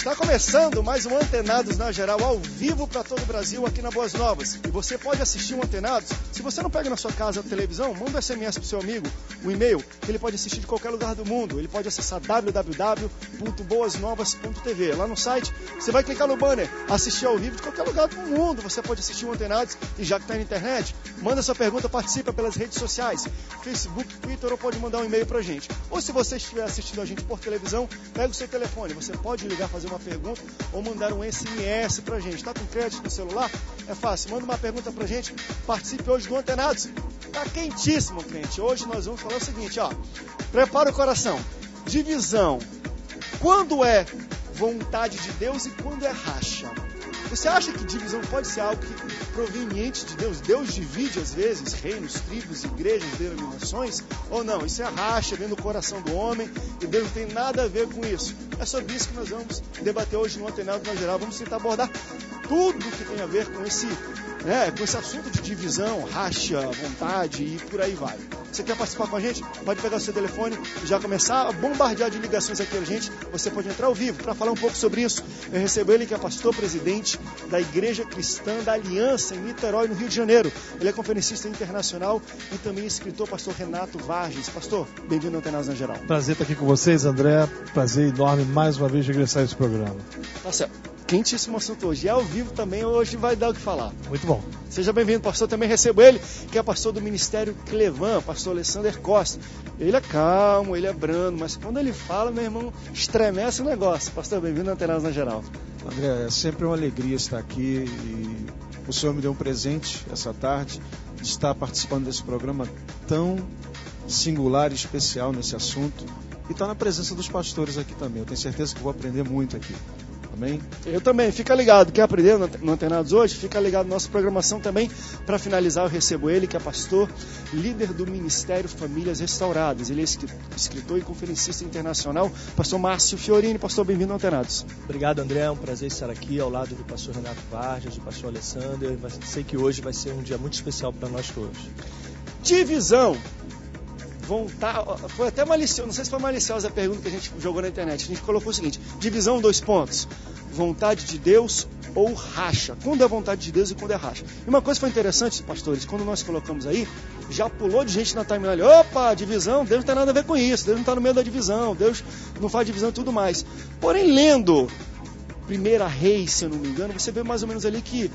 Está começando mais um Antenados na Geral, ao vivo para todo o Brasil, aqui na Boas Novas. E você pode assistir um Antenados. Se você não pega na sua casa a televisão, manda um SMS para o seu amigo, um e-mail, que ele pode assistir de qualquer lugar do mundo. Ele pode acessar www.boasnovas.tv. Lá no site, você vai clicar no banner, assistir ao vivo de qualquer lugar do mundo. Você pode assistir um Antenados. E já que está na internet, manda sua pergunta, participa pelas redes sociais, Facebook, Twitter, ou pode mandar um e-mail para a gente. Ou se você estiver assistindo a gente por televisão, pega o seu telefone. Você pode ligar, fazer uma pergunta ou mandar um SMS pra gente. Tá com crédito no celular? É fácil. Manda uma pergunta pra gente. Participe hoje do Antenados. Tá quentíssimo, crente. Hoje nós vamos falar o seguinte, ó. Prepara o coração. Divisão. Quando é vontade de Deus e quando é racha? Você acha que divisão pode ser algo proveniente de Deus? Deus divide, às vezes, reinos, tribos, igrejas, denominações? Ou não? Isso é racha, vem do coração do homem e Deus não tem nada a ver com isso. É sobre isso que nós vamos debater hoje no Antenado na Geral. Vamos tentar abordar tudo que tem a ver com esse assunto de divisão, racha, vontade e por aí vai. Você quer participar com a gente? Pode pegar o seu telefone e já começar a bombardear de ligações aqui a gente. Você pode entrar ao vivo para falar um pouco sobre isso. Eu recebo ele, que é pastor-presidente da Igreja Cristã da Aliança, em Niterói, no Rio de Janeiro. Ele é conferencista internacional e também escritor, pastor Renato Vargas. Pastor, bem-vindo ao Antenados na Geral. Prazer estar aqui com vocês, André. Prazer enorme mais uma vez de regressar a esse programa. Tá certo. Quentíssimo assunto hoje. E ao vivo também, hoje vai dar o que falar. Muito bom. Seja bem-vindo, pastor. Também recebo ele, que é pastor do Ministério Clevan, pastor Alessander Costa. Ele é calmo, ele é brando, mas quando ele fala, meu irmão, estremece o negócio. Pastor, bem-vindo ao Antenados na Geral. André, é sempre uma alegria estar aqui e o Senhor me deu um presente essa tarde de estar participando desse programa tão singular e especial nesse assunto e estar na presença dos pastores aqui também. Eu tenho certeza que vou aprender muito aqui. Amém? Eu também. Fica ligado. Quer aprender no Antenados hoje? Fica ligado na nossa programação também. Para finalizar, eu recebo ele, que é pastor, líder do Ministério Famílias Restauradas. Ele é escritor e conferencista internacional. Pastor Márcio Fiorini. Pastor, bem-vindo ao Antenados. Obrigado, André. É um prazer estar aqui ao lado do pastor Renato Vargas, do pastor Alessander. Sei que hoje vai ser um dia muito especial para nós todos. Divisão. Foi até maliciosa, não sei se foi maliciosa a pergunta que a gente jogou na internet. A gente colocou o seguinte: divisão, 2 pontos. Vontade de Deus ou racha? Quando é vontade de Deus e quando é racha? E uma coisa que foi interessante, pastores, quando nós colocamos aí, já pulou de gente na timeline. Opa, divisão, Deus não tem nada a ver com isso. Deus não está no meio da divisão. Deus não faz divisão e tudo mais. Porém, lendo 1 Reis, se eu não me engano, você vê mais ou menos ali que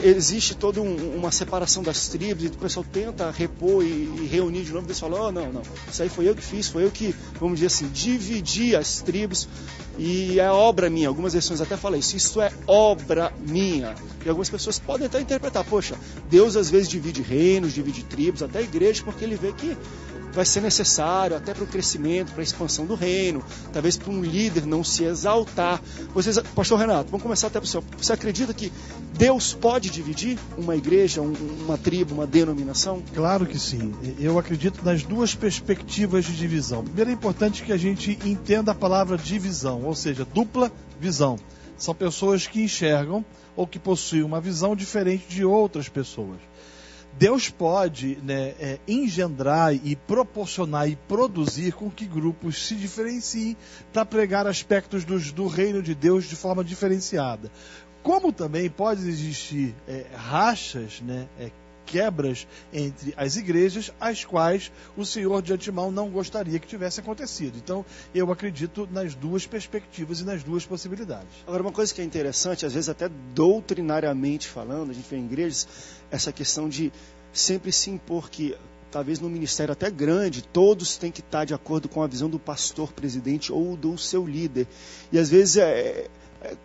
existe toda uma separação das tribos e o pessoal tenta repor e reunir de novo. Deus falou, não, isso aí foi eu que fiz, foi eu que, vamos dizer assim, dividi as tribos e é obra minha. Algumas versões até falam isso é obra minha. E algumas pessoas podem até interpretar, poxa, Deus às vezes divide reinos, divide tribos, até igreja, porque ele vê que vai ser necessário até para o crescimento, para a expansão do reino, talvez para um líder não se exaltar. Pastor Renato, vamos começar até para o senhor. Você acredita que Deus pode dividir uma igreja, uma tribo, uma denominação? Claro que sim. Eu acredito nas duas perspectivas de divisão. Primeiro, é importante que a gente entenda a palavra divisão, ou seja, dupla visão. São pessoas que enxergam ou que possuem uma visão diferente de outras pessoas. Deus pode engendrar e proporcionar e produzir com que grupos se diferenciem para pregar aspectos do reino de Deus de forma diferenciada. Como também pode existir rachas, quebras entre as igrejas, as quais o Senhor de antemão não gostaria que tivesse acontecido. Então, eu acredito nas duas perspectivas e nas duas possibilidades. Agora, uma coisa que é interessante, às vezes até doutrinariamente falando, a gente vê em igrejas, essa questão de sempre se impor que, talvez no ministério até grande, todos têm que estar de acordo com a visão do pastor presidente ou do seu líder. E às vezes é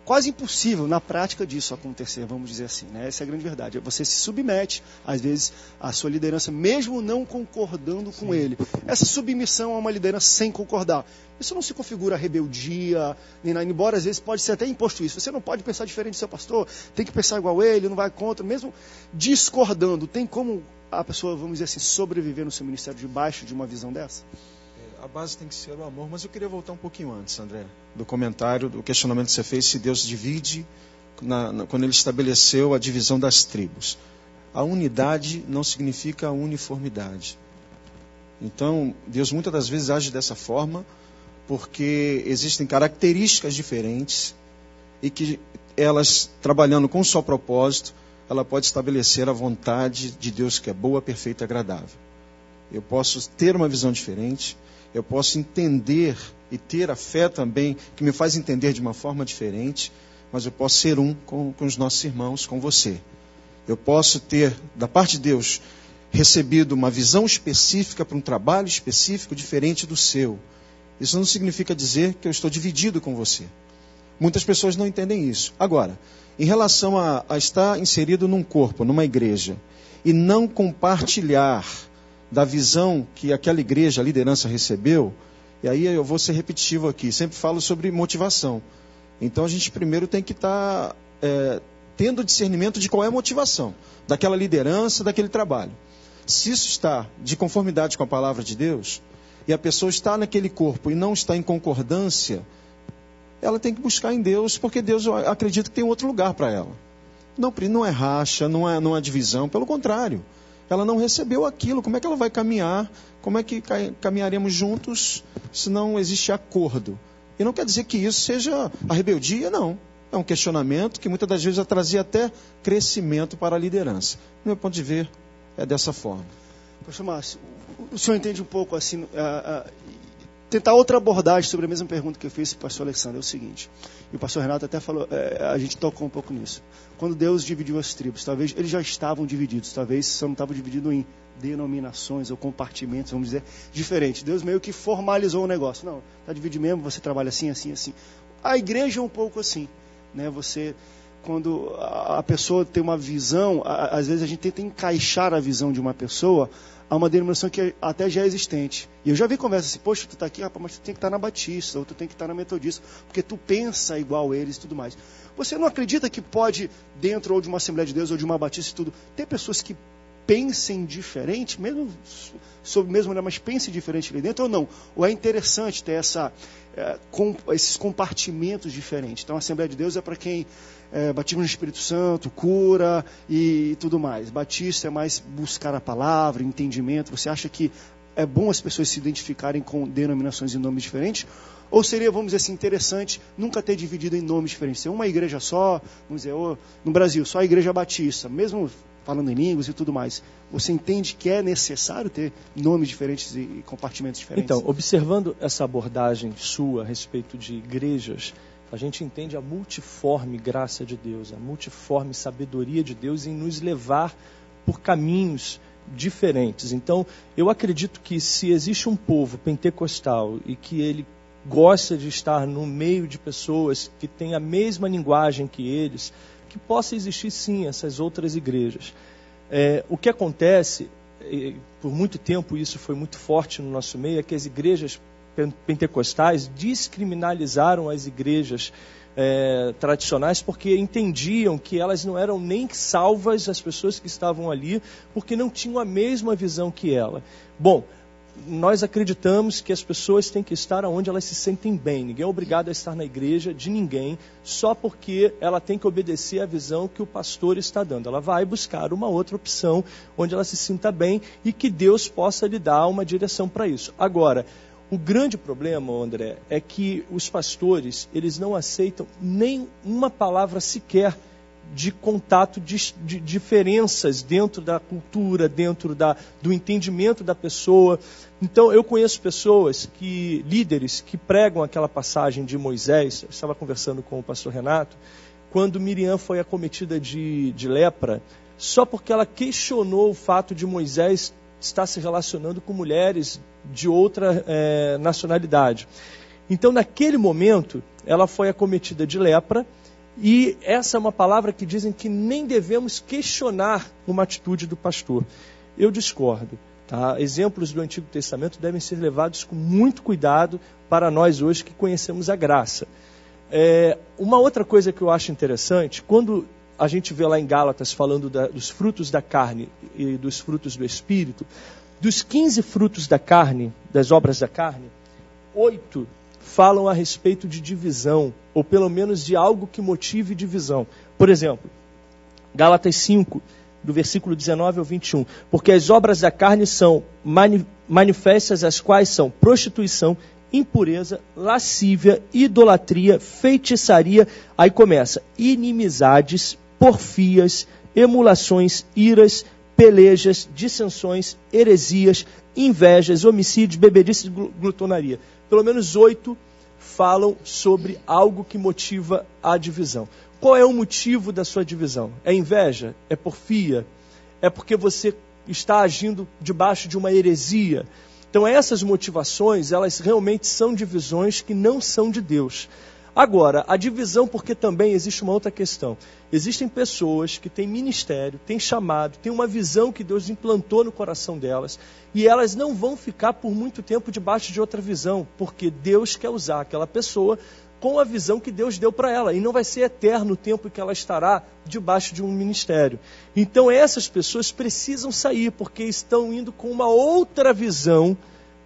quase impossível na prática disso acontecer, vamos dizer assim, né? Essa é a grande verdade. Você se submete, às vezes, à sua liderança, mesmo não concordando com ele. Essa submissão a uma liderança sem concordar, isso não se configura rebeldia, nem nada, embora às vezes pode ser até imposto isso. Você não pode pensar diferente do seu pastor, tem que pensar igual ele, não vai contra, mesmo discordando. Tem como a pessoa, vamos dizer assim, sobreviver no seu ministério debaixo de uma visão dessa? A base tem que ser o amor, mas eu queria voltar um pouquinho antes, André, do comentário, do questionamento que você fez, se Deus divide, quando ele estabeleceu a divisão das tribos. A unidade não significa a uniformidade. Então, Deus muitas das vezes age dessa forma, porque existem características diferentes e que elas, trabalhando com um só propósito, ela pode estabelecer a vontade de Deus que é boa, perfeita e agradável. Eu posso ter uma visão diferente, eu posso entender e ter a fé também, que me faz entender de uma forma diferente, mas eu posso ser um com os nossos irmãos, com você. Eu posso ter, da parte de Deus, recebido uma visão específica para um trabalho específico diferente do seu. Isso não significa dizer que eu estou dividido com você. Muitas pessoas não entendem isso. Agora, em relação a estar inserido num corpo, numa igreja, e não compartilhar da visão que aquela igreja, a liderança recebeu, e aí eu vou ser repetitivo aqui, sempre falo sobre motivação. Então a gente primeiro tem que estar tendo discernimento de qual é a motivação daquela liderança, daquele trabalho. Se isso está de conformidade com a palavra de Deus, e a pessoa está naquele corpo e não está em concordância, ela tem que buscar em Deus, porque Deus, eu acredito que tem outro lugar para ela. Não é racha, não é divisão, pelo contrário. Ela não recebeu aquilo, como é que ela vai caminhar? Como é que caminharemos juntos se não existe acordo? E não quer dizer que isso seja a rebeldia, não. É um questionamento que muitas das vezes já trazia até crescimento para a liderança. Do meu ponto de ver, é dessa forma. Pastor Márcio, o senhor entende um pouco assim, tentar outra abordagem sobre a mesma pergunta que eu fiz para o pastor Alexandre, é o seguinte, e o pastor Renato até falou, a gente tocou um pouco nisso. Quando Deus dividiu as tribos, talvez eles já estavam divididos, talvez só não estavam divididos em denominações ou compartimentos, vamos dizer, diferentes. Deus meio que formalizou o negócio. Não, está dividido mesmo, você trabalha assim, assim, assim. A igreja é um pouco assim, né? Quando a pessoa tem uma visão, às vezes a gente tenta encaixar a visão de uma pessoa a uma denominação que até já é existente. E eu já vi conversas assim, poxa, tu está aqui, rapaz, mas tu tem que estar na Batista, ou tu tem que estar na Metodista, porque tu pensa igual a eles e tudo mais. Você não acredita que pode, dentro ou de uma Assembleia de Deus, ou de uma Batista e tudo, ter pessoas que pensem diferente, mesmo sobre o mesmo, mas pensem diferente ali dentro, ou não? Ou é interessante ter esses compartimentos diferentes? Então, a Assembleia de Deus é para quem batismo no Espírito Santo, cura e tudo mais. Batista é mais buscar a palavra, entendimento. Você acha que é bom as pessoas se identificarem com denominações e nomes diferentes? Ou seria, vamos dizer assim, interessante nunca ter dividido em nomes diferentes? Ser uma igreja só, vamos dizer, no Brasil, só a Igreja Batista, mesmo falando em línguas e tudo mais. Você entende que é necessário ter nomes diferentes e compartimentos diferentes? Então, observando essa abordagem sua a respeito de igrejas, a gente entende a multiforme graça de Deus, a multiforme sabedoria de Deus em nos levar por caminhos diferentes. Então, eu acredito que se existe um povo pentecostal e que ele gosta de estar no meio de pessoas que têm a mesma linguagem que eles, que possa existir sim essas outras igrejas. O que acontece, por muito tempo isso foi muito forte no nosso meio, é que as igrejas pentecostais descriminalizaram as igrejas tradicionais porque entendiam que elas não eram nem salvas, as pessoas que estavam ali, porque não tinham a mesma visão que ela. Bom, nós acreditamos que as pessoas têm que estar onde elas se sentem bem. Ninguém é obrigado a estar na igreja de ninguém, só porque ela tem que obedecer à visão que o pastor está dando. Ela vai buscar uma outra opção onde ela se sinta bem e que Deus possa lhe dar uma direção para isso. Agora, o grande problema, André, é que os pastores, eles não aceitam nem uma palavra sequer de contato, de diferenças dentro da cultura, dentro do entendimento da pessoa. Então, eu conheço pessoas, líderes, que pregam aquela passagem de Moisés. Eu estava conversando com o pastor Renato, quando Miriam foi acometida de lepra, só porque ela questionou o fato de Moisés estar se relacionando com mulheres de outra nacionalidade. Então, naquele momento, ela foi acometida de lepra. E essa é uma palavra que dizem que nem devemos questionar uma atitude do pastor. Eu discordo. Tá? Exemplos do Antigo Testamento devem ser levados com muito cuidado para nós hoje que conhecemos a graça. Uma outra coisa que eu acho interessante, quando a gente vê lá em Gálatas falando dos frutos da carne e dos frutos do Espírito, dos 15 frutos da carne, das obras da carne, 8 falam a respeito de divisão, ou pelo menos de algo que motive divisão. Por exemplo, Gálatas 5, do versículo 19 ao 21. Porque as obras da carne são manifestas, as quais são prostituição, impureza, lascívia, idolatria, feitiçaria. Aí começa: inimizades, porfias, emulações, iras, pelejas, dissensões, heresias, invejas, homicídios, bebedice e glutonaria. Pelo menos 8 falam sobre algo que motiva a divisão. Qual é o motivo da sua divisão? É inveja? É porfia? É porque você está agindo debaixo de uma heresia? Então essas motivações, elas realmente são divisões que não são de Deus. Agora, a divisão, porque também existe uma outra questão. Existem pessoas que têm ministério, têm chamado, têm uma visão que Deus implantou no coração delas, e elas não vão ficar por muito tempo debaixo de outra visão, porque Deus quer usar aquela pessoa com a visão que Deus deu para ela, e não vai ser eterno o tempo que ela estará debaixo de um ministério. Então essas pessoas precisam sair, porque estão indo com uma outra visão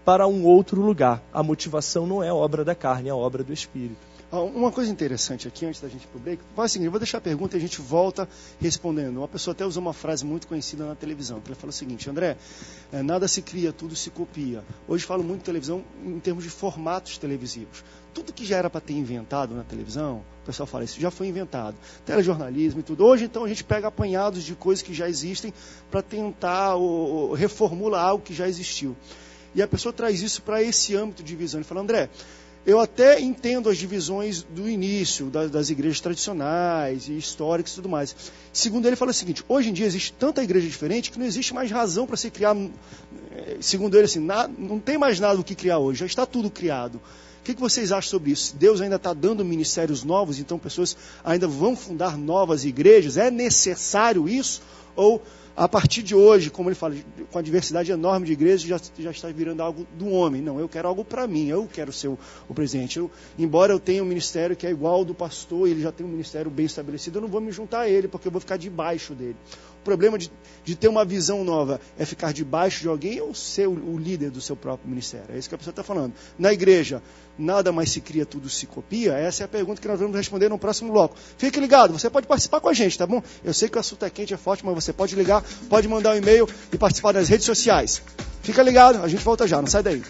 para um outro lugar. A motivação não é obra da carne, é obra do Espírito. Uma coisa interessante aqui, antes da gente ir para o break, faz o seguinte: eu vou deixar a pergunta e a gente volta respondendo. Uma pessoa até usou uma frase muito conhecida na televisão, que ela fala o seguinte: André, nada se cria, tudo se copia. Hoje falo muito de televisão em termos de formatos televisivos. Tudo que já era para ter inventado na televisão, o pessoal fala, isso já foi inventado. Telejornalismo e tudo. Hoje, então, a gente pega apanhados de coisas que já existem para tentar ou reformular algo que já existiu. E a pessoa traz isso para esse âmbito de visão. Ele fala: André, eu até entendo as divisões do início, das igrejas tradicionais e históricas e tudo mais. Segundo ele, fala o seguinte: hoje em dia existe tanta igreja diferente que não existe mais razão para se criar. Segundo ele, assim, não tem mais nada do que criar hoje, já está tudo criado. O que vocês acham sobre isso? Deus ainda está dando ministérios novos, então pessoas ainda vão fundar novas igrejas? É necessário isso? Ou a partir de hoje, como ele fala, com a diversidade enorme de igrejas, já está virando algo do homem? Não, eu quero algo para mim, eu quero ser o presidente. Embora eu tenha um ministério que é igual ao do pastor, e ele já tem um ministério bem estabelecido, eu não vou me juntar a ele, porque eu vou ficar debaixo dele. O problema de ter uma visão nova é ficar debaixo de alguém ou ser o líder do seu próprio ministério? É isso que a pessoa está falando. Na igreja, nada mais se cria, tudo se copia? Essa é a pergunta que nós vamos responder no próximo bloco. Fique ligado, você pode participar com a gente, tá bom? Eu sei que o assunto é quente, é forte, mas você pode ligar, pode mandar um e-mail e participar das redes sociais. Fica ligado, a gente volta já, não sai daí.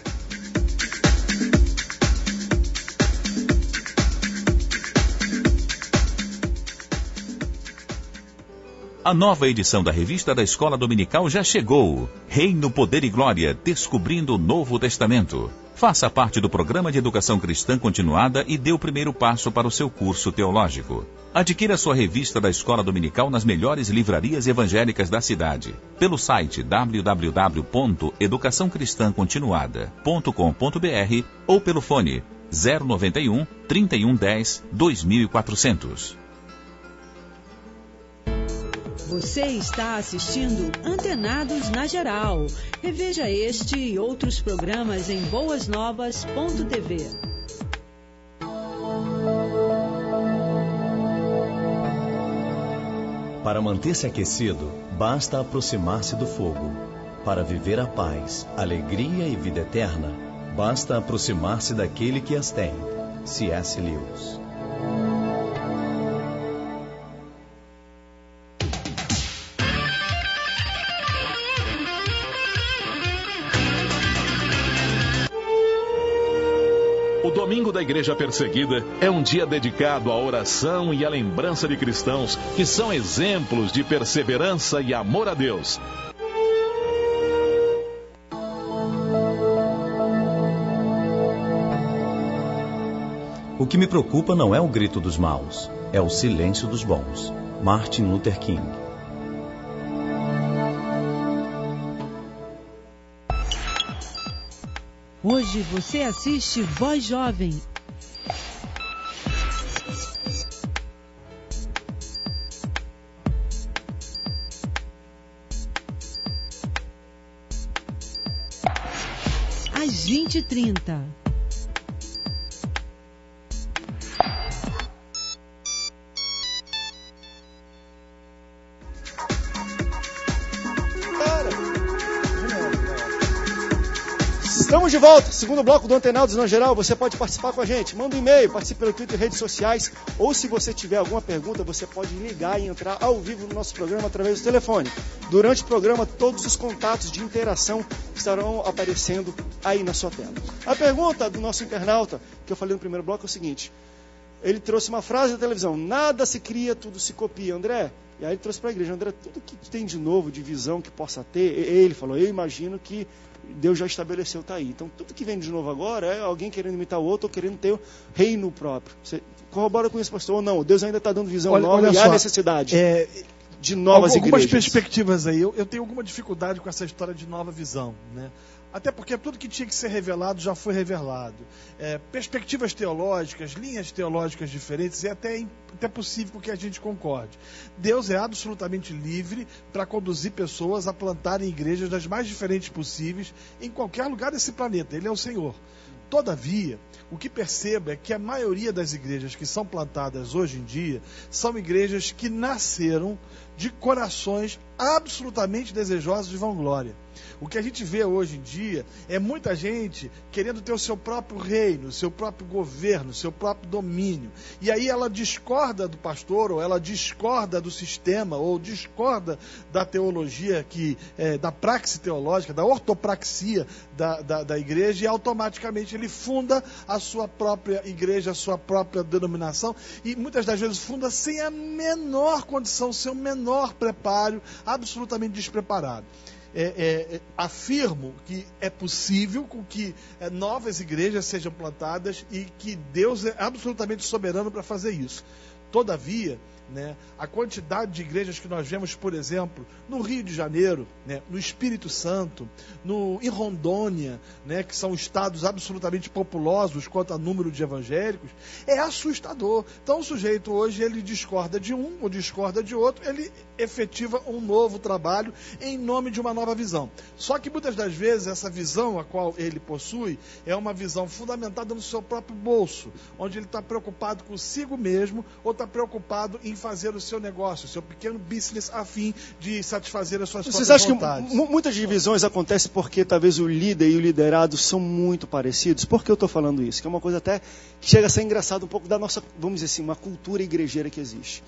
A nova edição da revista da Escola Dominical já chegou. Reino, Poder e Glória, descobrindo o Novo Testamento. Faça parte do programa de educação cristã continuada e dê o primeiro passo para o seu curso teológico. Adquira sua revista da Escola Dominical nas melhores livrarias evangélicas da cidade. Pelo site www.educaçãocristãcontinuada.com.br ou pelo fone 091 3110 2400. Você está assistindo Antenados na Geral. Reveja este e outros programas em boasnovas.tv. Para manter-se aquecido, basta aproximar-se do fogo. Para viver a paz, alegria e vida eterna, basta aproximar-se daquele que as tem. C.S. Lewis. O Domingo da Igreja Perseguida é um dia dedicado à oração e à lembrança de cristãos que são exemplos de perseverança e amor a Deus. O que me preocupa não é o grito dos maus, é o silêncio dos bons. Martin Luther King. Hoje você assiste Voz Jovem. Às 20h30. Estamos Estamos de volta, segundo bloco do Antenados na Geral. Você pode participar com a gente, manda um e-mail, participe pelo Twitter e redes sociais, ou se você tiver alguma pergunta, você pode ligar e entrar ao vivo no nosso programa através do telefone. Durante o programa, todos os contatos de interação estarão aparecendo aí na sua tela. A pergunta do nosso internauta, que eu falei no primeiro bloco, é o seguinte: ele trouxe uma frase da televisão: nada se cria, tudo se copia, André. E aí ele trouxe para a igreja: André, tudo que tem de novo, de visão que possa ter, ele falou, eu imagino que Deus já estabeleceu, está aí. Então, tudo que vem de novo agora é alguém querendo imitar o outro ou querendo ter o reino próprio. Você corrobora com isso, pastor, ou não? Deus ainda está dando visão nova e há necessidade de novas igrejas. Algumas perspectivas aí. Eu tenho alguma dificuldade com essa história de nova visão, né? Até porque tudo que tinha que ser revelado já foi revelado. Perspectivas teológicas, linhas teológicas diferentes, é até possível que a gente concorde. Deus é absolutamente livre para conduzir pessoas a plantarem igrejas das mais diferentes possíveis em qualquer lugar desse planeta. Ele é o Senhor. Todavia, o que percebo é que a maioria das igrejas que são plantadas hoje em dia são igrejas que nasceram de corações absolutamente desejosos de vanglória. O que a gente vê hoje em dia é muita gente querendo ter o seu próprio reino, o seu próprio governo, o seu próprio domínio. E aí ela discorda do pastor, ou ela discorda do sistema, ou discorda da teologia, da praxe teológica, da ortopraxia da igreja, e automaticamente ele funda a sua própria igreja, a sua própria denominação, e muitas das vezes funda sem a menor condição, sem o menor preparo, absolutamente despreparado. Afirmo que é possível com que novas igrejas sejam plantadas e que Deus é absolutamente soberano para fazer isso. Todavia, né, a quantidade de igrejas que nós vemos, por exemplo, no Rio de Janeiro, né, no Espírito Santo, em Rondônia, né, que são estados absolutamente populosos quanto a número de evangélicos, é assustador. Então o sujeito hoje ele discorda de um ou discorda de outro, ele efetiva um novo trabalho em nome de uma nova visão. Só que muitas das vezes essa visão a qual ele possui é uma visão fundamentada no seu próprio bolso, onde ele está preocupado consigo mesmo ou está preocupado em fazer o seu negócio, o seu pequeno business a fim de satisfazer as suas próprias vontades. Vocês acham que muitas divisões acontecem porque talvez o líder e o liderado são muito parecidos? Por que eu estou falando isso? Que é uma coisa até que chega a ser engraçado um pouco da nossa, vamos dizer assim, uma cultura igrejeira que existe.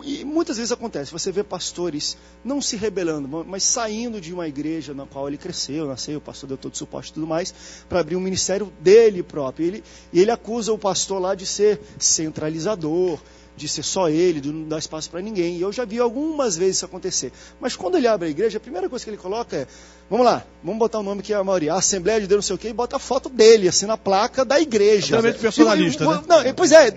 E muitas vezes acontece, você vê pastores não se rebelando, mas saindo de uma igreja na qual ele cresceu, nasceu, o pastor deu todo o suporte e tudo mais, para abrir um ministério dele próprio. E ele acusa o pastor lá de ser centralizador, de ser só ele, de não dar espaço para ninguém. E eu já vi algumas vezes isso acontecer. Mas quando ele abre a igreja, a primeira coisa que ele coloca é, vamos lá, vamos botar o nome que é a maioria, a Assembleia de Deus não sei o quê, e bota a foto dele, assim, na placa da igreja. Realmente personalista, né? Não, pois é,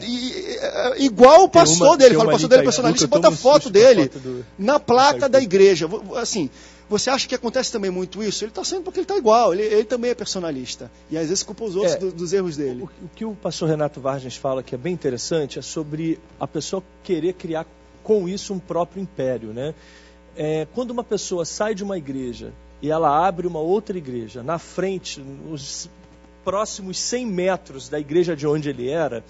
igual o pastor dele, fala o pastor dele é personalista, bota a foto dele na placa da igreja. Assim, você acha que acontece também muito isso? Ele está sendo porque ele está igual, ele também é personalista. E às vezes culpa os outros dos erros dele. O que o pastor Renato Vargas fala que é bem interessante é sobre a pessoa querer criar com isso um próprio império, né? Quando uma pessoa sai de uma igreja e ela abre uma outra igreja, na frente, nos próximos 100 metros da igreja de onde ele era,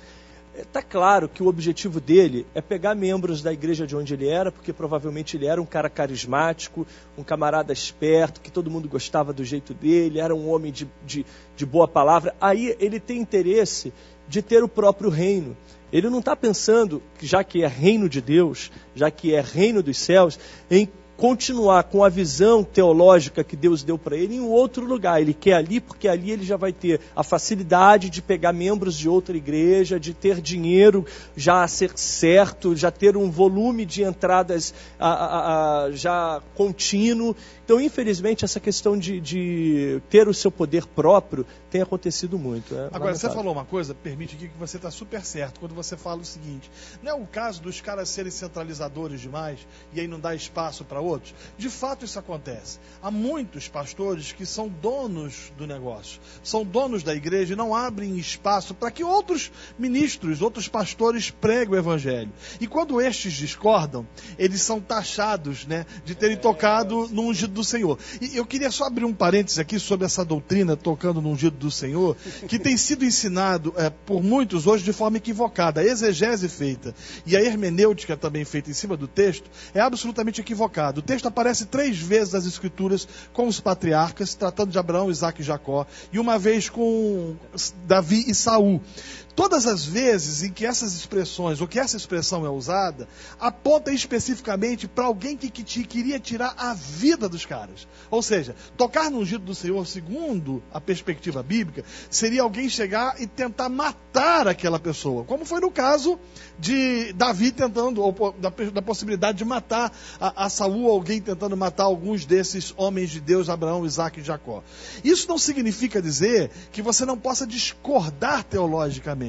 está claro que o objetivo dele é pegar membros da igreja de onde ele era, porque provavelmente ele era um cara carismático, um camarada esperto, que todo mundo gostava do jeito dele, era um homem de boa palavra. Aí ele tem interesse de ter o próprio reino. Ele não está pensando, já que é reino de Deus, já que é reino dos céus, em continuar com a visão teológica que Deus deu para ele em um outro lugar. Ele quer ali porque ali ele já vai ter a facilidade de pegar membros de outra igreja, de ter dinheiro já a ser certo, já ter um volume de entradas já contínuo. Então, infelizmente, essa questão de ter o seu poder próprio tem acontecido muito. Agora, você falou uma coisa, permite aqui que você está super certo, quando você fala o seguinte, não é o caso dos caras serem centralizadores demais e aí não dá espaço para outros? De fato, isso acontece. Há muitos pastores que são donos do negócio, são donos da igreja e não abrem espaço para que outros ministros, outros pastores preguem o evangelho. E quando estes discordam, eles são taxados, né, de terem tocado no ungido do do Senhor. E eu queria só abrir um parênteses aqui sobre essa doutrina tocando no ungido do Senhor, que tem sido ensinado por muitos hoje de forma equivocada. A exegese feita e a hermenêutica também feita em cima do texto é absolutamente equivocado. O texto aparece 3 vezes nas Escrituras com os patriarcas, tratando de Abraão, Isaque e Jacó, e uma vez com Davi e Saul. Todas as vezes em que essas expressões, ou que essa expressão é usada, aponta especificamente para alguém que queria tirar a vida dos caras. Ou seja, tocar no ungido do Senhor, segundo a perspectiva bíblica, seria alguém chegar e tentar matar aquela pessoa. Como foi no caso de Davi tentando, ou da possibilidade de matar a Saul, alguém tentando matar alguns desses homens de Deus, Abraão, Isaque e Jacó. Isso não significa dizer que você não possa discordar teologicamente.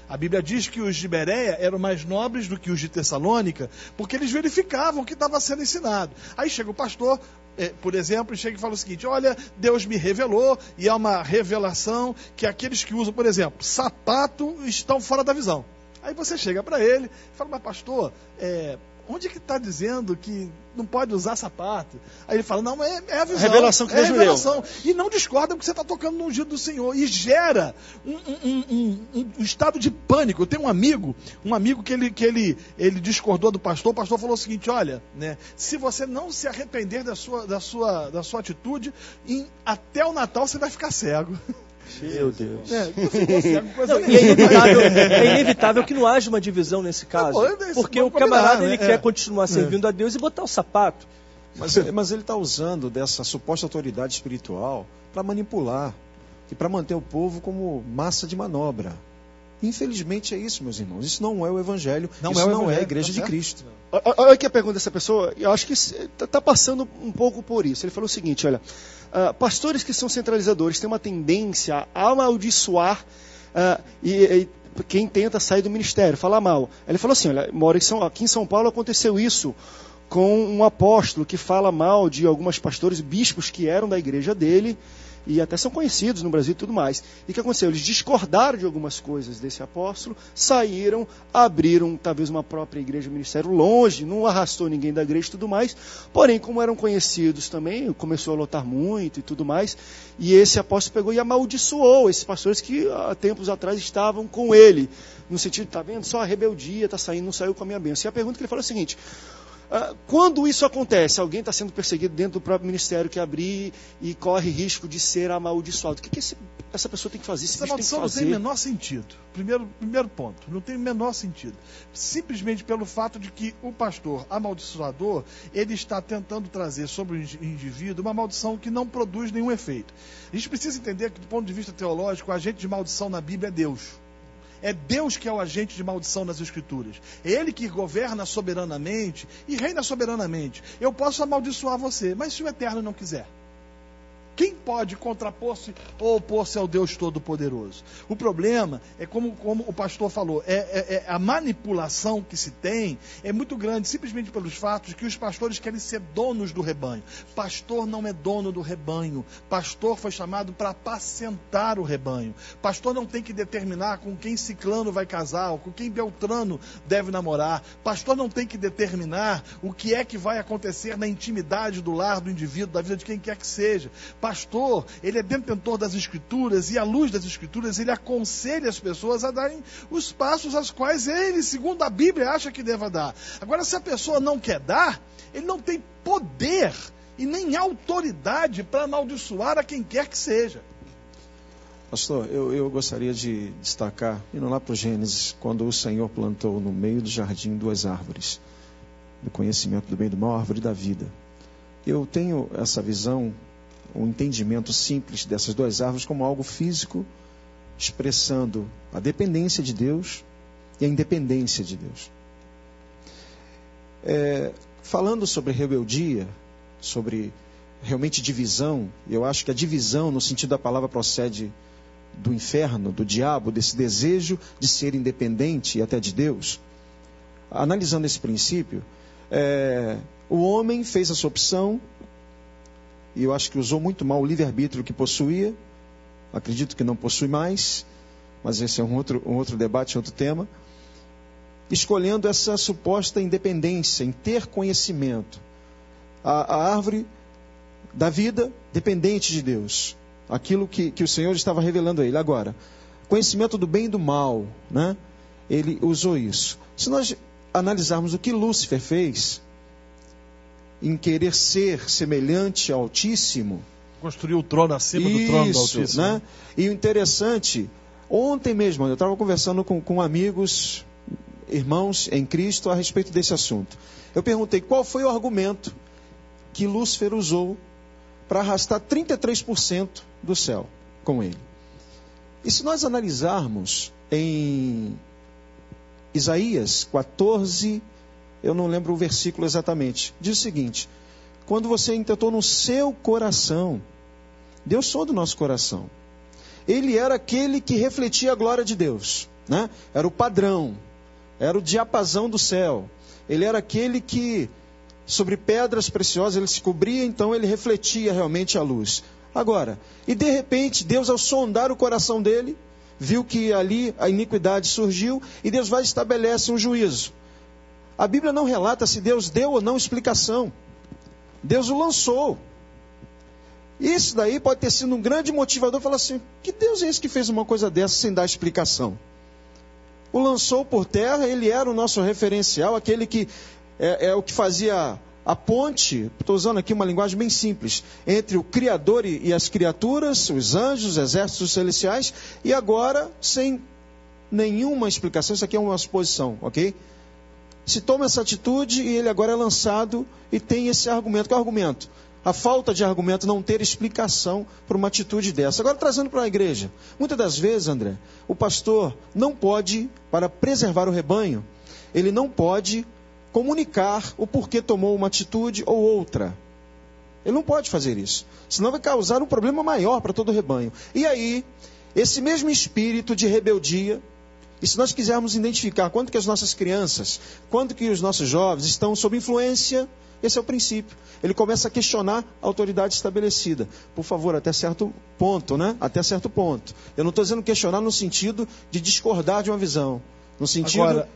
A Bíblia diz que os de Bereia eram mais nobres do que os de Tessalônica, porque eles verificavam o que estava sendo ensinado. Aí chega o pastor, por exemplo, e chega e fala o seguinte: olha, Deus me revelou, e é uma revelação que aqueles que usam, por exemplo, sapato, estão fora da visão. Aí você chega para ele e fala: mas pastor, onde que está dizendo que não pode usar sapato? Aí ele fala: não, é a visão. Revelação que Deus me deu. E não discorda porque você está tocando no ungido do Senhor. E gera um estado de pânico. Eu tenho um amigo que ele discordou do pastor. O pastor falou o seguinte: olha, né, se você não se arrepender da sua atitude, até o Natal você vai ficar cego. Meu Deus. É inevitável que não haja uma divisão nesse caso. Porque o camarada ele quer continuar servindo a Deus e botar o sapato. Mas ele está usando dessa suposta autoridade espiritual para manipular e para manter o povo como massa de manobra. Infelizmente é isso, meus irmãos. Isso não é o Evangelho. Isso não é a Igreja de Cristo. Olha aqui a pergunta dessa pessoa. Eu acho que está passando um pouco por isso. Ele falou o seguinte: olha, pastores que são centralizadores têm uma tendência a amaldiçoar e quem tenta sair do ministério, falar mal. Ele falou assim: olha, aqui em São Paulo aconteceu isso com um apóstolo que fala mal de algumas pastores, bispos que eram da igreja dele, e até são conhecidos no Brasil e tudo mais. E o que aconteceu? Eles discordaram de algumas coisas desse apóstolo, saíram, abriram talvez uma própria igreja, ministério longe, não arrastou ninguém da igreja e tudo mais. Porém, como eram conhecidos também, começou a lotar muito e tudo mais, e esse apóstolo pegou e amaldiçoou esses pastores que há tempos atrás estavam com ele, no sentido, tá vendo? Só a rebeldia está saindo, não saiu com a minha bênção. E a pergunta que ele falou é a seguinte: quando isso acontece, alguém está sendo perseguido dentro do próprio ministério que abrir e corre risco de ser amaldiçoado, o que essa pessoa tem que fazer? Essa maldição não tem o menor sentido. Primeiro ponto, não tem o menor sentido. Simplesmente pelo fato de que o pastor amaldiçoador, ele está tentando trazer sobre o indivíduo uma maldição que não produz nenhum efeito. A gente precisa entender que, do ponto de vista teológico, o agente de maldição na Bíblia é Deus. É Deus que é o agente de maldição nas Escrituras. É Ele que governa soberanamente e reina soberanamente. Eu posso amaldiçoar você, mas se o Eterno não quiser? Quem pode contrapor-se ou opor-se ao Deus Todo-Poderoso? O problema é, como o pastor falou, a manipulação que se tem é muito grande, simplesmente pelos fatos de que os pastores querem ser donos do rebanho. Pastor não é dono do rebanho. Pastor foi chamado para apacentar o rebanho. Pastor não tem que determinar com quem ciclano vai casar, ou com quem beltrano deve namorar. Pastor não tem que determinar o que é que vai acontecer na intimidade do lar do indivíduo, da vida de quem quer que seja. Pastor, ele é detentor das Escrituras e, à luz das Escrituras, ele aconselha as pessoas a darem os passos aos quais ele, segundo a Bíblia, acha que deva dar. Agora, se a pessoa não quer dar, ele não tem poder e nem autoridade para amaldiçoar a quem quer que seja. Pastor, eu gostaria de destacar, indo lá para o Gênesis, quando o Senhor plantou no meio do jardim 2 árvores, do conhecimento do bem e do mal, a árvore da vida. Eu tenho essa visão, um entendimento simples dessas 2 árvores como algo físico, expressando a dependência de Deus e a independência de Deus. Falando sobre rebeldia, sobre realmente divisão, eu acho que a divisão, no sentido da palavra, procede do inferno, do diabo, desse desejo de ser independente e até de Deus. Analisando esse princípio, o homem fez a sua opção, e eu acho que usou muito mal o livre-arbítrio que possuía. Acredito que não possui mais, mas esse é um outro debate, outro tema. Escolhendo essa suposta independência, em ter conhecimento. A árvore da vida dependente de Deus. Aquilo que o Senhor estava revelando a ele. Agora, conhecimento do bem e do mal, né? Ele usou isso. Se nós analisarmos o que Lúcifer fez, em querer ser semelhante ao Altíssimo, construiu o trono acima do trono do Altíssimo. Né? E o interessante, ontem mesmo, eu estava conversando com amigos, irmãos em Cristo, a respeito desse assunto. Eu perguntei qual foi o argumento que Lúcifer usou para arrastar 33% do céu com ele. E se nós analisarmos em Isaías 14, eu não lembro o versículo exatamente, diz o seguinte: quando você intentou no seu coração, Deus sonda o nosso coração. Ele era aquele que refletia a glória de Deus, né? Era o padrão, era o diapasão do céu. Ele era aquele que, sobre pedras preciosas, ele se cobria, então ele refletia realmente a luz. Agora, e de repente, Deus, ao sondar o coração dele, viu que ali a iniquidade surgiu, e Deus vai e estabelece um juízo. A Bíblia não relata se Deus deu ou não explicação. Deus o lançou. Isso daí pode ter sido um grande motivador, falar assim: que Deus é esse que fez uma coisa dessa sem dar explicação? O lançou por terra, ele era o nosso referencial, aquele que é o que fazia a ponte, estou usando aqui uma linguagem bem simples, entre o Criador e as criaturas, os anjos, os exércitos celestiais, e agora, sem nenhuma explicação, isso aqui é uma suposição, ok? Se toma essa atitude e ele agora é lançado e tem esse argumento. Qual é o argumento? A falta de argumento, não ter explicação para uma atitude dessa. Agora, trazendo para a igreja. Muitas das vezes, André, o pastor não pode, para preservar o rebanho, ele não pode comunicar o porquê tomou uma atitude ou outra. Ele não pode fazer isso. Senão vai causar um problema maior para todo o rebanho. E aí, esse mesmo espírito de rebeldia, e se nós quisermos identificar quando que as nossas crianças, quando que os nossos jovens estão sob influência, esse é o princípio. Ele começa a questionar a autoridade estabelecida. Por favor, até certo ponto, né? Até certo ponto. Eu não estou dizendo questionar no sentido de discordar de uma visão. No sentido... Agora,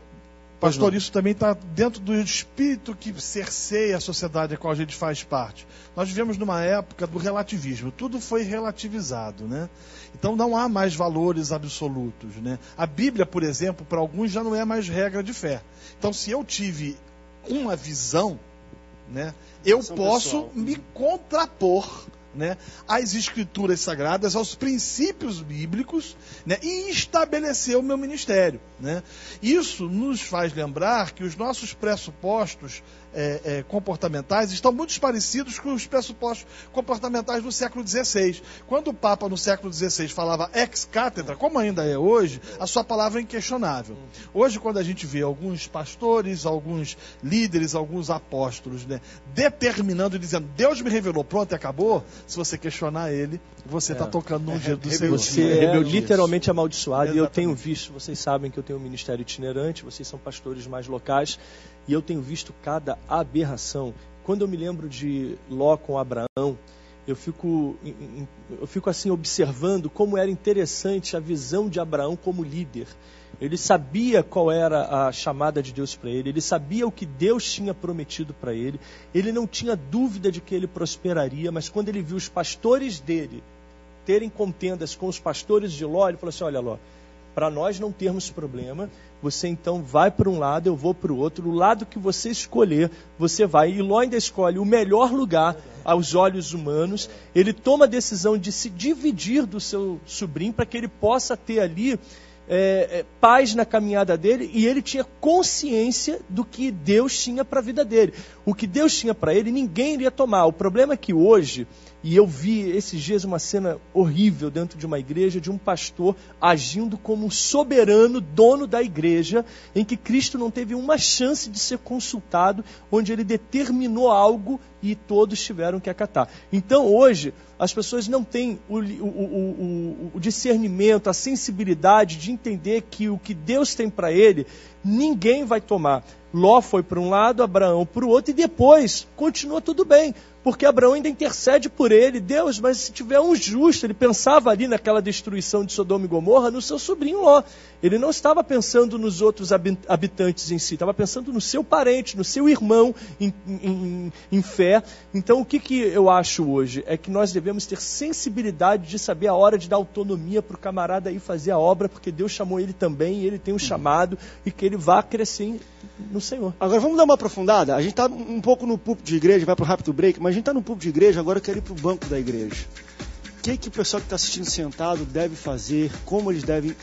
pastor, isso também está dentro do espírito que cerceia a sociedade a qual a gente faz parte. Nós vivemos numa época do relativismo. Tudo foi relativizado, né? Então não há mais valores absolutos, né? A Bíblia, por exemplo, para alguns já não é mais regra de fé. Então, se eu tive uma visão, né, eu posso me contrapor, né, às escrituras sagradas, aos princípios bíblicos, né, e estabelecer o meu ministério, né? Isso nos faz lembrar que os nossos pressupostos comportamentais estão muito parecidos com os pressupostos comportamentais do século XVI. Quando o Papa no século XVI falava ex cátedra, como ainda é hoje, a sua palavra é inquestionável. Hoje, quando a gente vê alguns pastores, alguns líderes, alguns apóstolos, né, determinando e dizendo: Deus me revelou, pronto e acabou, se você questionar ele, você está tocando no jeito do Senhor. Você é literalmente amaldiçoado. E eu tenho visto, vocês sabem que eu tenho um ministério itinerante, vocês são pastores mais locais, e eu tenho visto cada aberração. Quando eu me lembro de Ló com Abraão, eu fico assim observando como era interessante a visão de Abraão como líder. Ele sabia qual era a chamada de Deus para ele, ele sabia o que Deus tinha prometido para ele, ele não tinha dúvida de que ele prosperaria, mas quando ele viu os pastores dele terem contendas com os pastores de Ló, ele falou assim: olha, Ló, para nós não termos problema, você então vai para um lado, eu vou para o outro, o lado que você escolher, você vai. E Ló ainda escolhe o melhor lugar aos olhos humanos. Ele toma a decisão de se dividir do seu sobrinho para que ele possa ter ali paz na caminhada dele, e ele tinha consciência do que Deus tinha para a vida dele. O que Deus tinha para ele, ninguém iria tomar. O problema é que hoje, e eu vi esses dias uma cena horrível dentro de uma igreja, de um pastor agindo como um soberano dono da igreja, em que Cristo não teve uma chance de ser consultado, onde ele determinou algo e todos tiveram que acatar. Então hoje as pessoas não têm o discernimento, a sensibilidade de entender que o que Deus tem para ele, ninguém vai tomar. Ló foi para um lado, Abraão para o outro, e depois continua tudo bem, porque Abraão ainda intercede por ele. Deus, mas se tiver um justo, ele pensava ali naquela destruição de Sodoma e Gomorra, no seu sobrinho Ló. Ele não estava pensando nos outros habitantes em si, estava pensando no seu parente, no seu irmão em fé. Então o que eu acho hoje? É que nós devemos ter sensibilidade de saber a hora de dar autonomia para o camarada ir fazer a obra, porque Deus chamou ele também, e ele tem um chamado, e que ele vá crescer no Senhor. Agora vamos dar uma aprofundada. A gente está um pouco no púlpito de igreja, vai para o rápido break, mas a gente está no púlpito de igreja, agora eu quero ir para o banco da igreja. O que o pessoal que está assistindo sentado deve fazer, como eles devem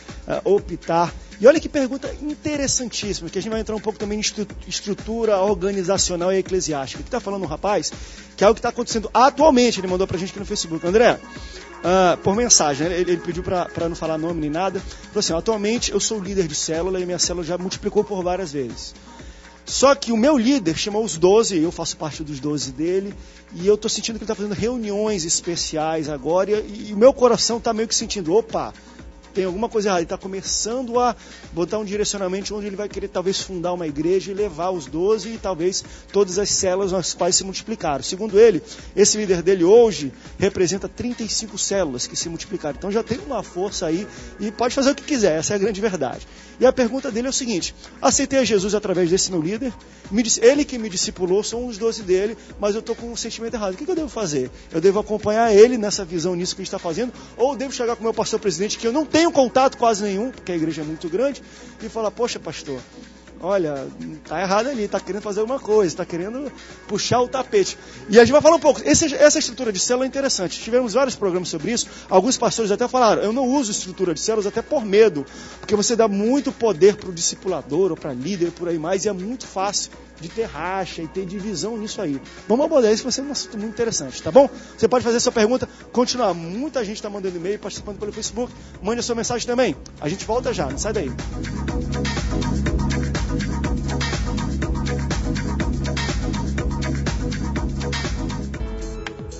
optar. E olha que pergunta interessantíssima, que a gente vai entrar um pouco também em estrutura organizacional e eclesiástica. Aqui está falando um rapaz, que é algo que está acontecendo atualmente, ele mandou para a gente aqui no Facebook. André, por mensagem, ele pediu para não falar nome nem nada, falou assim, atualmente eu sou líder de célula e minha célula já multiplicou por várias vezes. Só que o meu líder chamou os 12, eu faço parte dos 12 dele, e eu estou sentindo que ele está fazendo reuniões especiais agora, e o meu coração está meio que sentindo, opa, tem alguma coisa errada. Ele está começando a botar um direcionamento onde ele vai querer talvez fundar uma igreja e levar os 12 e talvez todas as células nas quais se multiplicaram. Segundo ele, esse líder dele hoje representa 35 células que se multiplicaram. Então já tem uma força aí e pode fazer o que quiser, essa é a grande verdade. E a pergunta dele é o seguinte, aceitei a Jesus através desse meu líder, ele que me discipulou, são os 12 dele, mas eu estou com um sentimento errado. O que eu devo fazer? Eu devo acompanhar ele nessa visão, nisso que a gente está fazendo, ou devo chegar com o meu pastor presidente, que eu não tenho contato quase nenhum, porque a igreja é muito grande, e falar, poxa pastor, olha, tá errado ali, tá querendo fazer alguma coisa, tá querendo puxar o tapete. E a gente vai falar um pouco, essa estrutura de célula é interessante, tivemos vários programas sobre isso, alguns pastores até falaram, eu não uso estrutura de células até por medo, porque você dá muito poder para o discipulador, ou para líder, por aí mais, e é muito fácil de ter racha e ter divisão nisso aí. Vamos abordar isso, que vai ser um assunto muito interessante, tá bom? Você pode fazer sua pergunta, continuar, muita gente está mandando e-mail, participando pelo Facebook, mande a sua mensagem também, a gente volta já, não sai daí.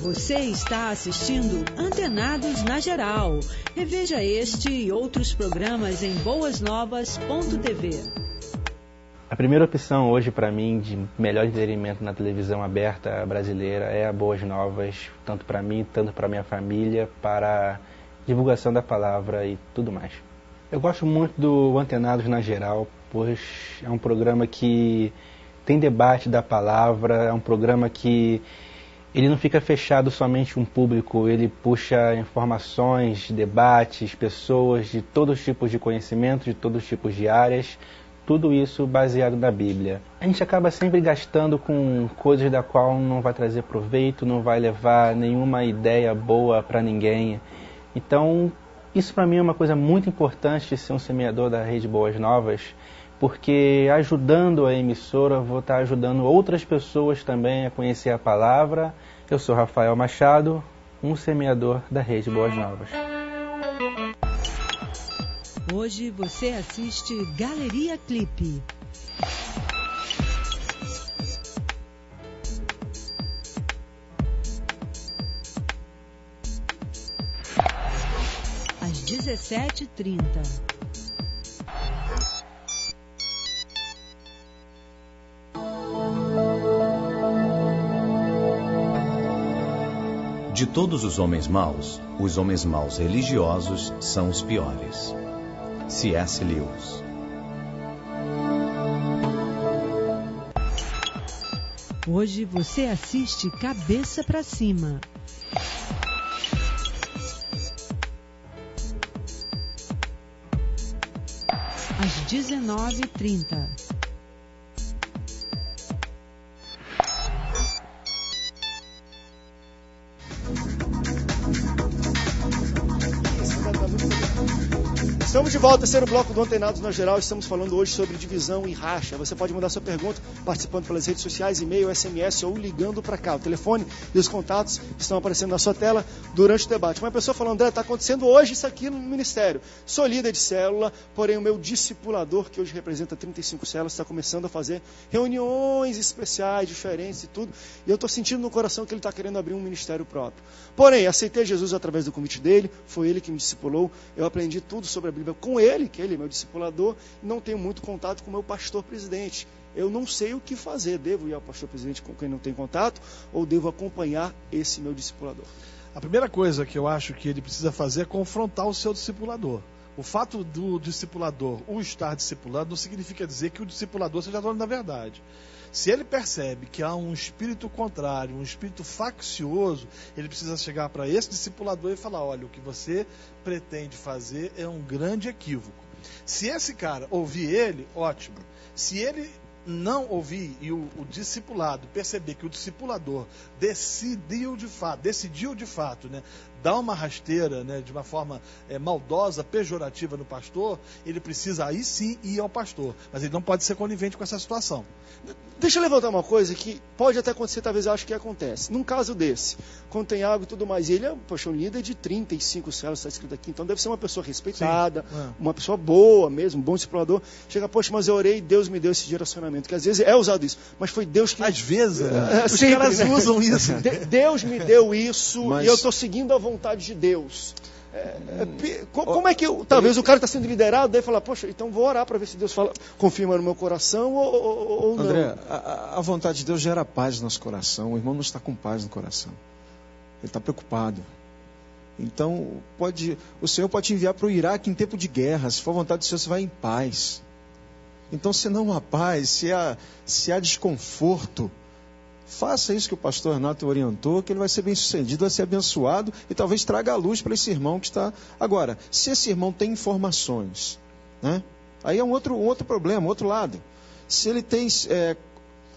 Você está assistindo Antenados na Geral. Reveja este e outros programas em boasnovas.tv. A primeira opção hoje para mim de melhor entretenimento na televisão aberta brasileira é a Boas Novas, tanto para mim, tanto para minha família, para divulgação da palavra e tudo mais. Eu gosto muito do Antenados na Geral, pois é um programa que tem debate da palavra, é um programa que ele não fica fechado somente um público, ele puxa informações, debates, pessoas de todos os tipos de conhecimento, de todos os tipos de áreas, tudo isso baseado na Bíblia. A gente acaba sempre gastando com coisas da qual não vai trazer proveito, não vai levar nenhuma ideia boa para ninguém. Então, isso para mim é uma coisa muito importante de ser um semeador da Rede Boas Novas, porque ajudando a emissora, eu vou estar ajudando outras pessoas também a conhecer a palavra. Eu sou Rafael Machado, um semeador da Rede Boas Novas. Hoje você assiste Galeria Clipe. Às 17h30. De todos os homens maus religiosos são os piores. C.S. Lewis. Hoje você assiste Cabeça pra Cima. Às 19h30. Estamos de volta, terceiro bloco do Antenados na Geral. Estamos falando hoje sobre divisão e racha. Você pode mandar sua pergunta participando pelas redes sociais, e-mail, SMS ou ligando para cá. O telefone e os contatos estão aparecendo na sua tela durante o debate. Uma pessoa falou, André, está acontecendo hoje isso aqui no ministério. Sou líder de célula, porém o meu discipulador, que hoje representa 35 células, está começando a fazer reuniões especiais, diferentes e tudo. E eu estou sentindo no coração que ele está querendo abrir um ministério próprio. Porém, aceitei Jesus através do convite dele, foi ele que me discipulou, eu aprendi tudo sobre a Bíblia com ele, que ele é meu discipulador, e não tenho muito contato com o meu pastor presidente. Eu não sei o que fazer. Devo ir ao pastor presidente com quem não tem contato ou devo acompanhar esse meu discipulador? A primeira coisa que eu acho que ele precisa fazer é confrontar o seu discipulador. O fato do discipulador o estar discipulando não significa dizer que o discipulador seja dono da verdade. Se ele percebe que há um espírito contrário, um espírito faccioso, ele precisa chegar para esse discipulador e falar: olha, o que você pretende fazer é um grande equívoco. Se esse cara ouvir ele, ótimo. Se ele não ouvir e o discipulado perceber que o discipulador decidiu de fato, né, dar uma rasteira, né, de uma forma maldosa, pejorativa no pastor, ele precisa aí sim ir ao pastor, mas ele não pode ser conivente com essa situação. Deixa eu levantar uma coisa que pode até acontecer, talvez eu acho que acontece. Num caso desse, quando tem água e tudo mais, ele é um líder de 35 células, está escrito aqui, então deve ser uma pessoa respeitada, uma pessoa boa mesmo, um bom discipulador. Chega, poxa, mas eu orei e Deus me deu esse direcionamento, que às vezes é usado isso, mas foi Deus que... Às vezes, os sempre, caras usam isso. Deus me deu isso e eu estou seguindo a vontade de Deus. Como é que talvez o cara está sendo liderado, daí fala, poxa, então vou orar para ver se Deus confirma no meu coração ou não. André, a vontade de Deus gera paz no nosso coração. O irmão não está com paz no coração. Ele está preocupado. Então, o Senhor pode te enviar para o Iraque em tempo de guerra. Se for a vontade do Senhor, você vai em paz. Então, se não há paz, se há desconforto, faça isso que o pastor Renato orientou, que ele vai ser bem sucedido, vai ser abençoado e talvez traga a luz para esse irmão que está... Agora, se esse irmão tem informações, né? Aí é um outro problema, outro lado. Se ele tem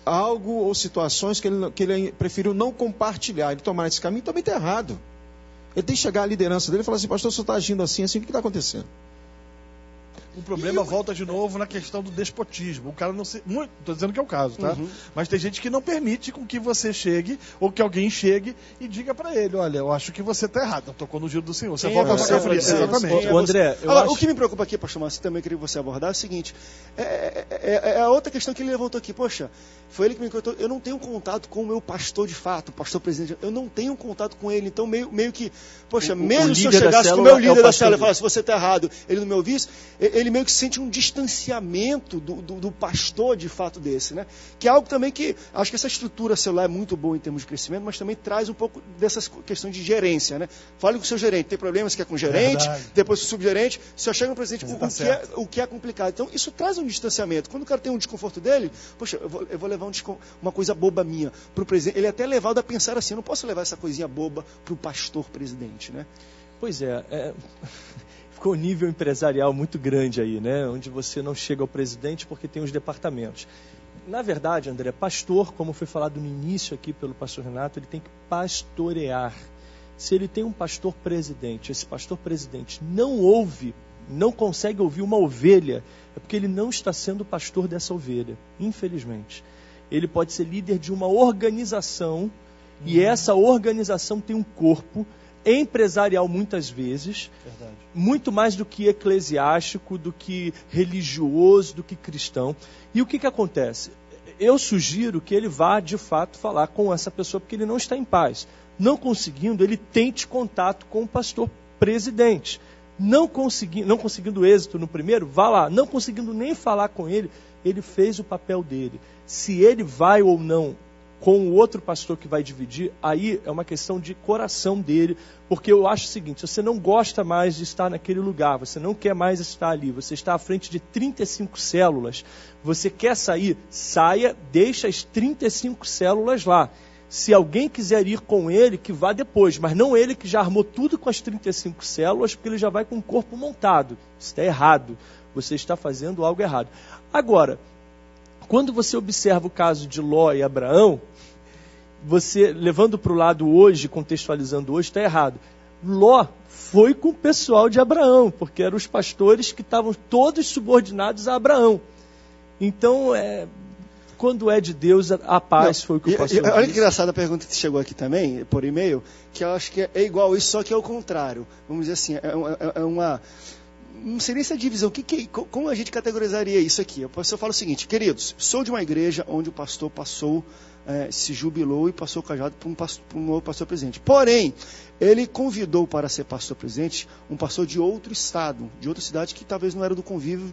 algo ou situações que ele preferiu não compartilhar, ele tomar esse caminho, também está errado. Ele tem que chegar à liderança dele e falar assim: pastor, o senhor está agindo assim, o que está acontecendo? O problema volta de novo na questão do despotismo. O cara não se... Estou dizendo que é o caso, tá? Mas tem gente que não permite com que você chegue, ou que alguém chegue e diga para ele: olha, eu acho que você está errado. Eu tocou no giro do Senhor. Você volta a tocar fria. Exatamente. André, o que me preocupa aqui, pastor Márcio, também queria que você abordar, é o seguinte: é a outra questão que ele levantou aqui. Poxa, foi ele que me contou. Eu não tenho contato com o meu pastor de fato, o pastor presidente. Eu não tenho contato com ele. Então, meio que, poxa, mesmo se eu chegasse com o meu líder da célula e falasse: você está errado, ele não me ouvisse, ele meio que sente um distanciamento do pastor de fato desse, né? Que é algo também que, acho que essa estrutura celular é muito boa em termos de crescimento, mas também traz um pouco dessas questões de gerência, né? Fale com o seu gerente, tem problemas que é com o gerente, depois com o subgerente, só chega no presidente, o que é complicado. Então, isso traz um distanciamento. Quando o cara tem um desconforto dele, poxa, eu vou levar uma coisa boba minha para o presidente. Ele é até levado a pensar assim: eu não posso levar essa coisinha boba para o pastor presidente, né? Pois ficou um nível empresarial muito grande aí, né? Onde você não chega ao presidente porque tem os departamentos. Na verdade, André, pastor, como foi falado no início aqui pelo pastor Renato, ele tem que pastorear. Se ele tem um pastor presidente, esse pastor presidente não consegue ouvir uma ovelha, é porque ele não está sendo pastor dessa ovelha, infelizmente. Ele pode ser líder de uma organização, e essa organização tem um corpo empresarial muitas vezes, muito mais do que eclesiástico, do que religioso, do que cristão. E o que acontece? Eu sugiro que ele vá, de fato, falar com essa pessoa, porque ele não está em paz. Não conseguindo, ele tente contato com o pastor presidente. Não conseguindo êxito no primeiro, vá lá. Não conseguindo nem falar com ele, ele fez o papel dele. Se ele vai ou não com o outro pastor que vai dividir, aí é uma questão de coração dele, porque eu acho o seguinte: você não gosta mais de estar naquele lugar, você não quer mais estar ali, você está à frente de 35 células, você quer sair, saia, deixa as 35 células lá. Se alguém quiser ir com ele, que vá depois, mas não ele que já armou tudo com as 35 células, porque ele já vai com o corpo montado. Isso está errado, você está fazendo algo errado. Agora, quando você observa o caso de Ló e Abraão, você, levando para o lado hoje, contextualizando hoje, está errado. Ló foi com o pessoal de Abraão, porque eram os pastores que estavam todos subordinados a Abraão. Então, quando é de Deus, a paz foi o que o pastor disse. Olha que engraçada a pergunta que chegou aqui também, por e-mail, que eu acho que é igual isso, só que é o contrário. Vamos dizer assim, não sei nem se é divisão, como a gente categorizaria isso aqui? Eu falo o seguinte, queridos, sou de uma igreja onde o pastor passou, se jubilou e passou o cajado para um novo pastor presidente. Porém, ele convidou para ser pastor presidente um pastor de outro estado, de outra cidade que talvez não era do convívio.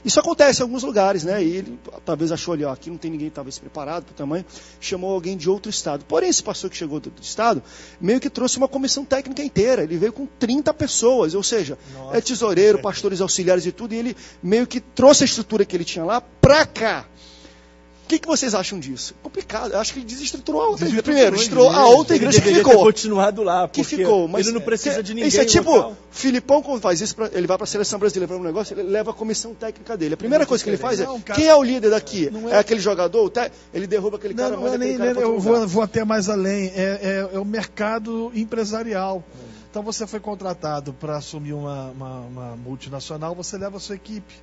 Isso acontece em alguns lugares, né? E ele talvez achou ali, aqui não tem ninguém talvez preparado para o tamanho, chamou alguém de outro estado. Porém, esse pastor que chegou do outro estado, meio que trouxe uma comissão técnica inteira. Ele veio com 30 pessoas, ou seja, tesoureiro, pastores auxiliares e tudo, e ele meio que trouxe a estrutura que ele tinha lá para cá. O que vocês acham disso? Complicado. Eu acho que ele desestruturou a outra igreja. Primeiro, desestruturou a outra igreja que ficou. Continuado lá, que ficou, mas ele não precisa de ninguém. Isso é tipo, Filipão, quando faz isso, ele vai para a seleção brasileira para um negócio, ele leva a comissão técnica dele. A primeira coisa que ele faz quem é o líder daqui? É aquele jogador? Ele derruba aquele cara, manda aquele cara para outro lugar. Eu vou até mais além. É o mercado empresarial. Então você foi contratado para assumir uma multinacional, você leva a sua equipe.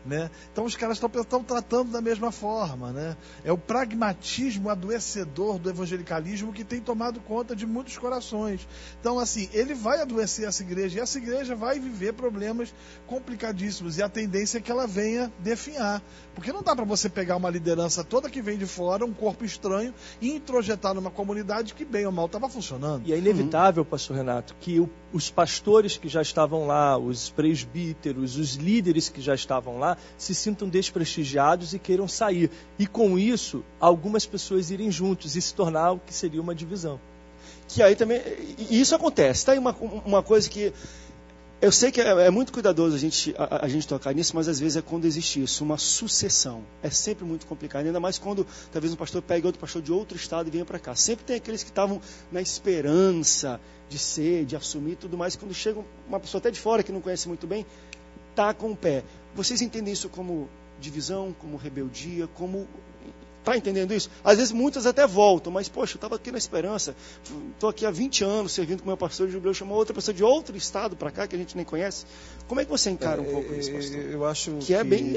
Né? Então os caras estão tratando da mesma forma, né? É o pragmatismo adoecedor do evangelicalismo que tem tomado conta de muitos corações. Então assim, ele vai adoecer essa igreja, e essa igreja vai viver problemas complicadíssimos, e a tendência é que ela venha definhar, porque não dá para você pegar uma liderança toda que vem de fora, um corpo estranho, e introjetar numa comunidade que bem ou mal estava funcionando. E é inevitável, pastor Renato, que os pastores que já estavam lá, os presbíteros, os líderes que já estavam lá, se sintam desprestigiados e queiram sair. E com isso, algumas pessoas irem juntos e se tornar o que seria uma divisão. Que aí também, e isso acontece. Tá aí uma coisa que eu sei que é muito cuidadoso a gente tocar nisso, mas às vezes é quando existe isso, uma sucessão. É sempre muito complicado, ainda mais quando talvez um pastor pegue outro pastor de outro estado e venha para cá. Sempre tem aqueles que estavam na esperança de assumir tudo mais, quando chega uma pessoa até de fora que não conhece muito bem, tá com o pé. Vocês entendem isso como divisão, como rebeldia, como... Está entendendo isso? Às vezes muitas até voltam, mas poxa, eu estava aqui na esperança, estou aqui há 20 anos servindo com o meu pastor de jubileu, chamou outra pessoa de outro estado para cá, que a gente nem conhece. Como é que você encara um pouco isso, pastor? Eu acho que é bem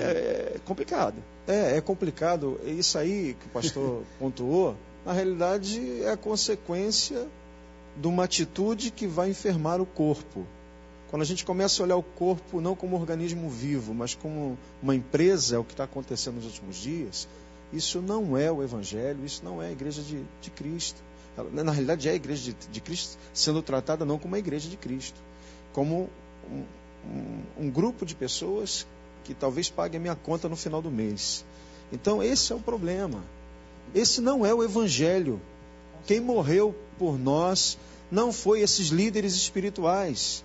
complicado. É complicado. Isso aí que o pastor pontuou, na realidade é a consequência de uma atitude que vai enfermar o corpo. Quando a gente começa a olhar o corpo não como um organismo vivo, mas como uma empresa, é o que está acontecendo nos últimos dias, isso não é o Evangelho, isso não é a igreja de Cristo. Na realidade é a igreja de Cristo sendo tratada não como a igreja de Cristo, como um grupo de pessoas que talvez pague a minha conta no final do mês. Então esse é o problema. Esse não é o Evangelho. Quem morreu por nós não foi esses líderes espirituais.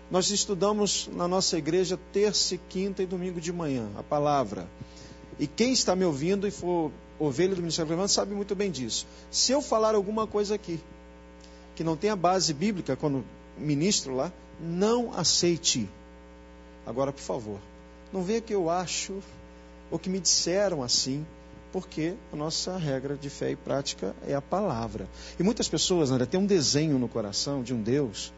Nós estudamos na nossa igreja terça, quinta e domingo de manhã a palavra. E quem está me ouvindo e for ovelha do Ministério Levante sabe muito bem disso. Se eu falar alguma coisa aqui que não tenha base bíblica, quando ministro lá, não aceite. Agora, por favor, não venha que eu acho ou que me disseram assim, porque a nossa regra de fé e prática é a palavra. E muitas pessoas, André, têm um desenho no coração de um Deus,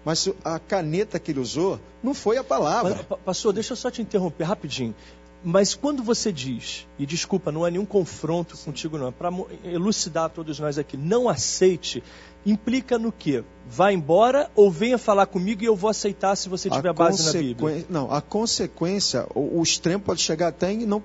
mas a caneta que ele usou não foi a palavra. Pastor, deixa eu só te interromper rapidinho. Mas quando você diz, e desculpa, não é nenhum confronto contigo não, é para elucidar todos nós aqui, não aceite, implica no quê? Vá embora ou venha falar comigo e eu vou aceitar se você tiver base na Bíblia? Não, a consequência, o extremo pode chegar até em não...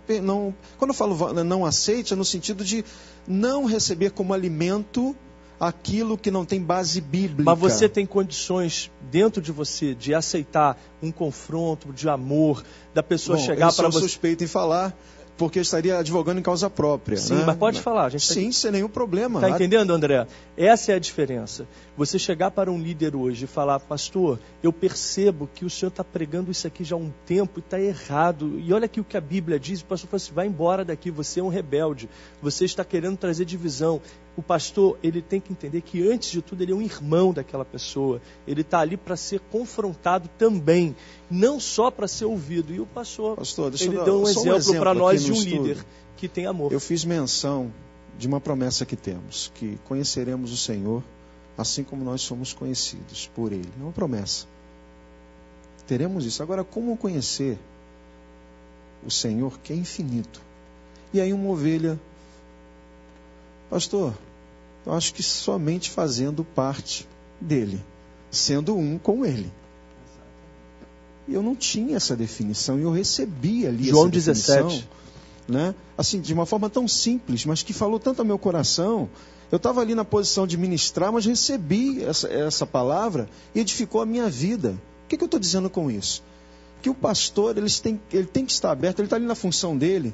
Quando eu falo não aceite, é no sentido de não receber como alimento aquilo que não tem base bíblica. Mas você tem condições dentro de você de aceitar um confronto de amor, da pessoa chegar para você... Eu sou suspeito em falar, porque eu estaria advogando em causa própria. Sim, né? mas pode falar. Sim, sem nenhum problema. Está entendendo, André? Essa é a diferença. Você chegar para um líder hoje e falar, pastor, eu percebo que o senhor está pregando isso aqui já há um tempo e está errado. E olha aqui o que a Bíblia diz. O pastor fala assim, vai embora daqui, você é um rebelde. Você está querendo trazer divisão. O pastor, ele tem que entender que antes de tudo ele é um irmão daquela pessoa. Ele está ali para ser confrontado também, não só para ser ouvido. E o pastor ele deu um exemplo para nós de um líder que tem amor. Eu fiz menção de uma promessa que temos, que conheceremos o Senhor assim como nós somos conhecidos por Ele. É uma promessa. Teremos isso. Agora, como conhecer o Senhor que é infinito? E aí uma ovelha, pastor, eu acho que somente fazendo parte dele, sendo um com ele. E eu não tinha essa definição, e eu recebi ali João essa definição, 17. né? Assim, de uma forma tão simples, mas que falou tanto ao meu coração. Eu estava ali na posição de ministrar, mas recebi essa palavra e edificou a minha vida. O que eu estou dizendo com isso? Que o pastor ele tem que estar aberto, ele está ali na função dele.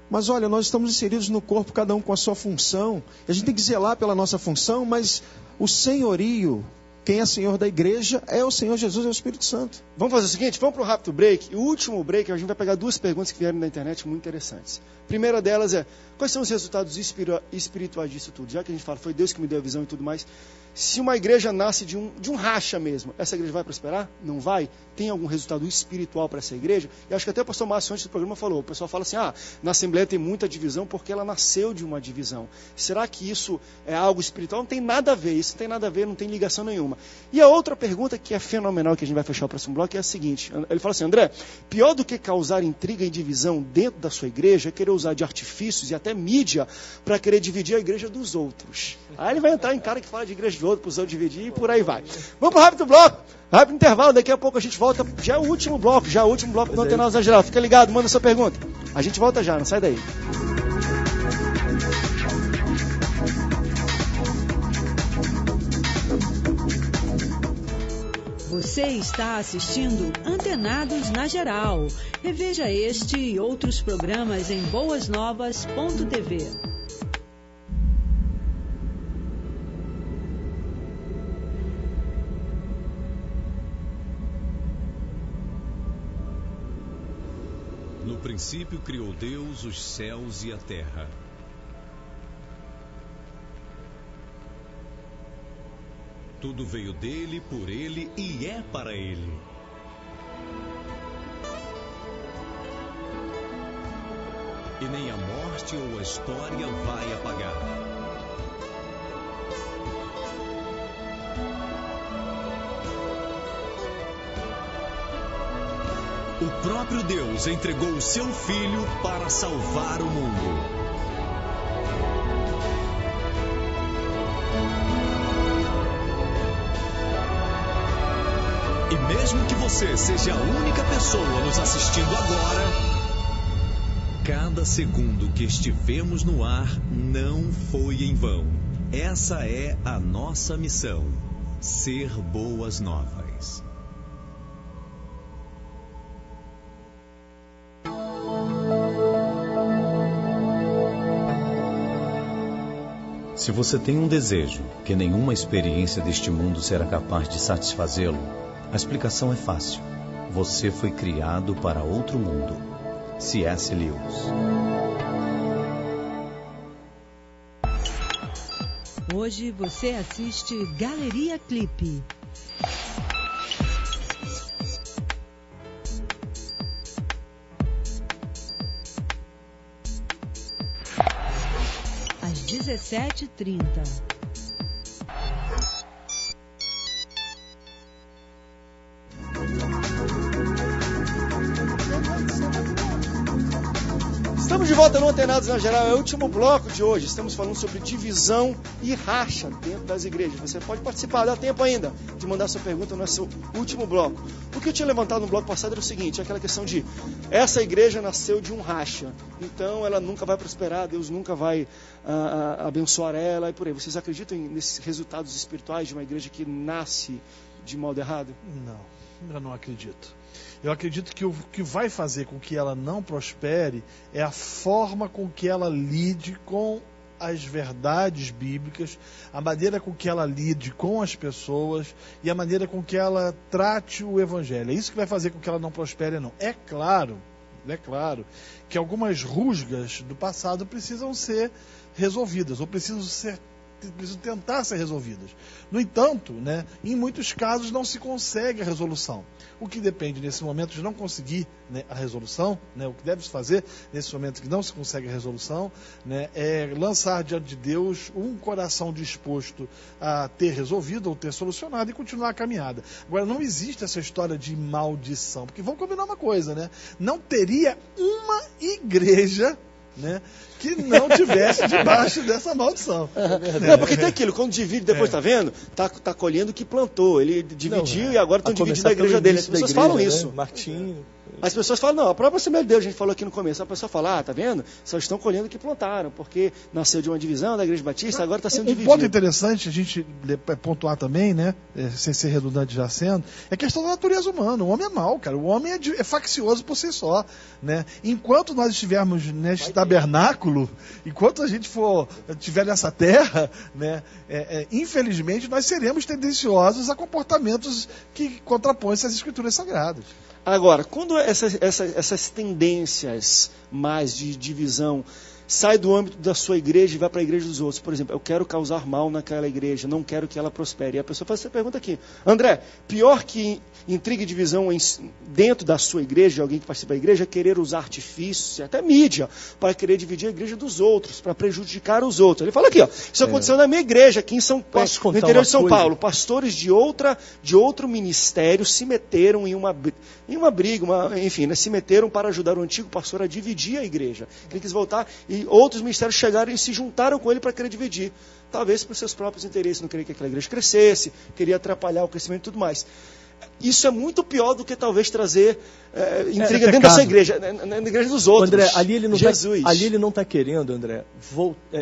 Mas olha, nós estamos inseridos no corpo, cada um com a sua função. A gente tem que zelar pela nossa função, mas o senhorio, quem é senhor da igreja é o Senhor Jesus, é o Espírito Santo. Vamos fazer o seguinte, vamos para um rápido break. E o último break, a gente vai pegar duas perguntas que vieram na internet muito interessantes. A primeira delas é, quais são os resultados espirituais disso tudo? Já que a gente fala, foi Deus que me deu a visão e tudo mais. Se uma igreja nasce de um racha mesmo, essa igreja vai prosperar? Não vai? Tem algum resultado espiritual para essa igreja? E acho que até o pastor Márcio antes do programa falou, o pessoal fala assim, na Assembleia tem muita divisão porque ela nasceu de uma divisão. Será que isso é algo espiritual? Não tem nada a ver, isso não tem nada a ver, não tem ligação nenhuma. E a outra pergunta que é fenomenal, que a gente vai fechar o próximo bloco, é a seguinte, ele fala assim, André, pior do que causar intriga e divisão dentro da sua igreja é querer usar de artifícios e até mídia para querer dividir a igreja dos outros. Aí ele vai entrar em cara que fala de igreja do outro, para os outros dividir e por aí vai. Vamos para o rápido bloco, rápido intervalo, daqui a pouco a gente volta, já é o último bloco do Antenados na Geral. Fica ligado, manda sua pergunta. A gente volta já, não sai daí. Você está assistindo Antenados na Geral. Reveja este e outros programas em boasnovas.tv. No princípio criou Deus os céus e a terra. Tudo veio dele, por ele e é para ele. E nem a morte ou a história vai apagar. O próprio Deus entregou o seu Filho para salvar o mundo. E mesmo que você seja a única pessoa nos assistindo agora, cada segundo que estivemos no ar não foi em vão. Essa é a nossa missão: ser boas novas. Se você tem um desejo que nenhuma experiência deste mundo será capaz de satisfazê-lo, a explicação é fácil. Você foi criado para outro mundo. C.S. Lewis. Hoje você assiste Galeria Clipe. Às 17h30. Estamos de volta no Antenados na Geral, é o último bloco de hoje. Estamos falando sobre divisão e racha dentro das igrejas. Você pode participar, dá tempo ainda de mandar sua pergunta no nosso último bloco. O que eu tinha levantado no bloco passado era o seguinte, aquela questão de essa igreja nasceu de um racha, então ela nunca vai prosperar, Deus nunca vai abençoar ela e por aí. Vocês acreditam nesses resultados espirituais de uma igreja que nasce de modo errado? Não, eu não acredito. Eu acredito que o que vai fazer com que ela não prospere é a forma com que ela lide com as verdades bíblicas, a maneira com que ela lide com as pessoas e a maneira com que ela trate o evangelho. É isso que vai fazer com que ela não prospere, não. É claro que algumas rusgas do passado precisam ser resolvidas, ou precisam tentar ser resolvidas. No entanto, em muitos casos não se consegue a resolução. O que depende nesse momento de não conseguir a resolução, o que deve se fazer nesse momento que não se consegue a resolução, é lançar diante de Deus um coração disposto a ter resolvido ou ter solucionado e continuar a caminhada. Agora, não existe essa história de maldição, porque vamos combinar uma coisa, não teria uma igreja né, que não tivesse debaixo dessa maldição. Não, porque tem aquilo, quando divide, depois tá vendo, tá colhendo o que plantou. Ele dividiu e agora estão dividindo a igreja dele. As pessoas falam isso. Né? Martinho. As pessoas falam, não, a própria Assembleia de Deus, a gente falou aqui no começo, a pessoa fala, tá vendo? Só estão colhendo o que plantaram, porque nasceu de uma divisão da Igreja Batista, agora está sendo dividido. Um ponto interessante a gente pontuar também, né, sem ser redundante já sendo, é a questão da natureza humana. O homem é mau, cara. O homem é faccioso por si só, né? Enquanto nós estivermos neste tabernáculo, enquanto a gente estiver nessa terra, né, infelizmente nós seremos tendenciosos a comportamentos que contrapõem-se às escrituras sagradas. Agora, quando essas tendências mais de divisão sai do âmbito da sua igreja e vai para a igreja dos outros, por exemplo, eu quero causar mal naquela igreja, não quero que ela prospere. E a pessoa faz essa pergunta aqui. André, pior que intriga e divisão dentro da sua igreja, de alguém que participa da igreja, é querer usar artifícios, até mídia, para querer dividir a igreja dos outros, para prejudicar os outros. Ele fala aqui, ó, isso aconteceu na minha igreja, aqui no interior de São Paulo. Pastores de outro ministério se meteram em uma briga, enfim, né, se meteram para ajudar o antigo pastor a dividir a igreja. Ele quis voltar e outros ministérios chegaram e se juntaram com ele para querer dividir. Talvez por seus próprios interesses, não queria que aquela igreja crescesse, queria atrapalhar o crescimento e tudo mais. Isso é muito pior do que talvez trazer intriga dentro da sua igreja, na igreja dos outros. André, ali ele não está querendo, André,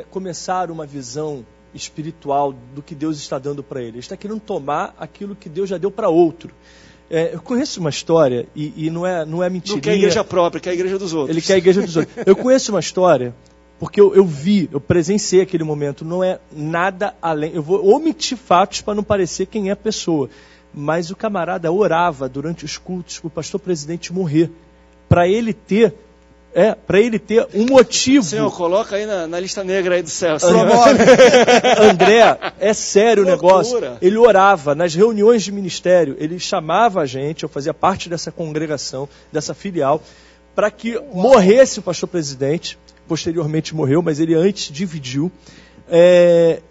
começar uma visão espiritual do que Deus está dando para ele. Ele está querendo tomar aquilo que Deus já deu para outro. Eu conheço uma história, e não é mentirinha. Não quer a igreja própria, quer a igreja dos outros. Ele quer a igreja dos outros. Eu conheço uma história, porque eu presenciei aquele momento, não é nada além. Eu vou omitir fatos para não parecer quem é a pessoa. Mas o camarada orava durante os cultos para o pastor presidente morrer, para ele ter um motivo. Senhor, coloca aí na lista negra aí do céu. André, é sério o negócio. Ele orava nas reuniões de ministério, ele chamava a gente, eu fazia parte dessa congregação, dessa filial, para que morresse o pastor presidente. Posteriormente morreu, mas ele antes dividiu.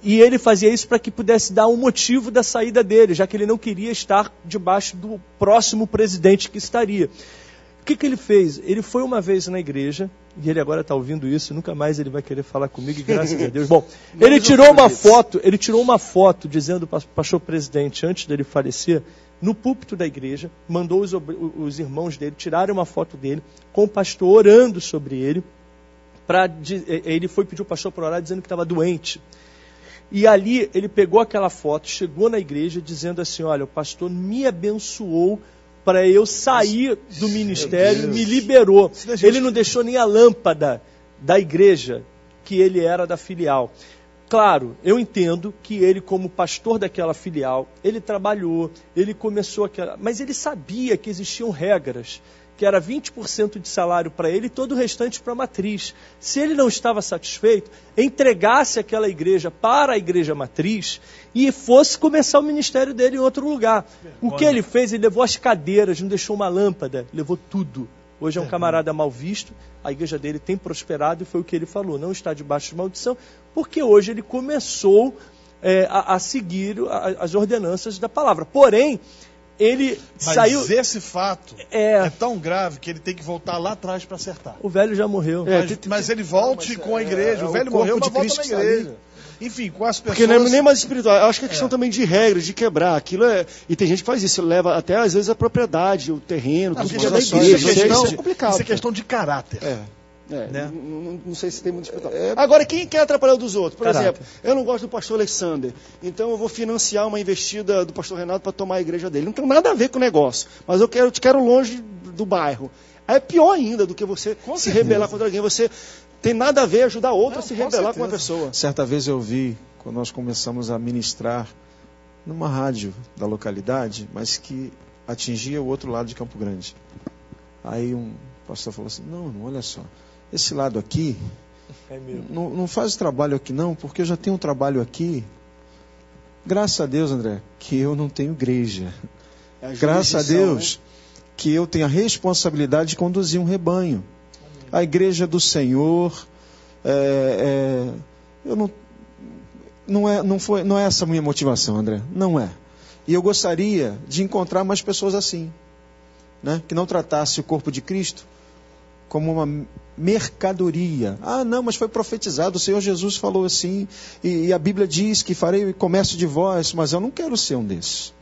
E ele fazia isso para que pudesse dar um motivo da saída dele, já que ele não queria estar debaixo do próximo presidente que estaria. O que ele fez? Ele foi uma vez na igreja, e ele agora está ouvindo isso, nunca mais ele vai querer falar comigo, e graças a Deus. Bom, ele tirou uma foto dizendo para o pastor presidente, antes dele falecer, no púlpito da igreja, mandou os irmãos dele tirarem uma foto dele, com o pastor orando sobre ele. Ele foi pedir o pastor para orar dizendo que estava doente. E ali ele pegou aquela foto, chegou na igreja dizendo assim, olha, o pastor me abençoou para eu sair do ministério, me liberou. Ele não deixou nem a lâmpada da igreja que ele era da filial. Claro, eu entendo que ele, como pastor daquela filial, ele trabalhou, ele começou aquela... Mas ele sabia que existiam regras, que era 20% de salário para ele e todo o restante para a matriz. Se ele não estava satisfeito, entregasse aquela igreja para a igreja matriz e fosse começar o ministério dele em outro lugar. O que ele fez? Ele levou as cadeiras, não deixou uma lâmpada, levou tudo. Hoje é um camarada mal visto, a igreja dele tem prosperado e foi o que ele falou, não está debaixo de maldição, porque hoje ele começou a seguir as ordenanças da palavra. Porém, Mas esse fato é tão grave que ele tem que voltar lá atrás para acertar. O velho já morreu. Mas ele volte com a igreja. O velho morreu, mas volta na igreja. Enfim, com as pessoas... Porque não é nem mais espiritual. Eu acho que é questão também de regras, de quebrar. Aquilo e tem gente que faz isso. Leva até, às vezes, a propriedade, o terreno, tudo que é da igreja. Isso é complicado. Isso é questão de caráter. Né? Não sei se tem muito espiritual. Agora, quem quer atrapalhar o dos outros? Por exemplo, eu não gosto do pastor Alexander, então eu vou financiar uma investida do pastor Renato para tomar a igreja dele. Não tem nada a ver com o negócio, mas eu te quero longe do bairro. É pior ainda do que você se rebelar contra alguém. Você tem nada a ver ajudar outro a se rebelar com uma pessoa. Certa vez eu vi, quando nós começamos a ministrar numa rádio da localidade, mas que atingia o outro lado de Campo Grande. Aí um pastor falou assim, não, olha só, esse lado aqui, não faz trabalho aqui não, porque eu já tenho um trabalho aqui. Graças a Deus, André, que eu não tenho igreja. Graças a Deus, que eu tenho a responsabilidade de conduzir um rebanho. A igreja do Senhor, não é essa a minha motivação, André, não é. E eu gostaria de encontrar mais pessoas assim, né? Que não tratasse o corpo de Cristo como uma mercadoria. Ah, não, mas foi profetizado, o Senhor Jesus falou assim, e a Bíblia diz que farei comércio de vós, mas eu não quero ser um desses.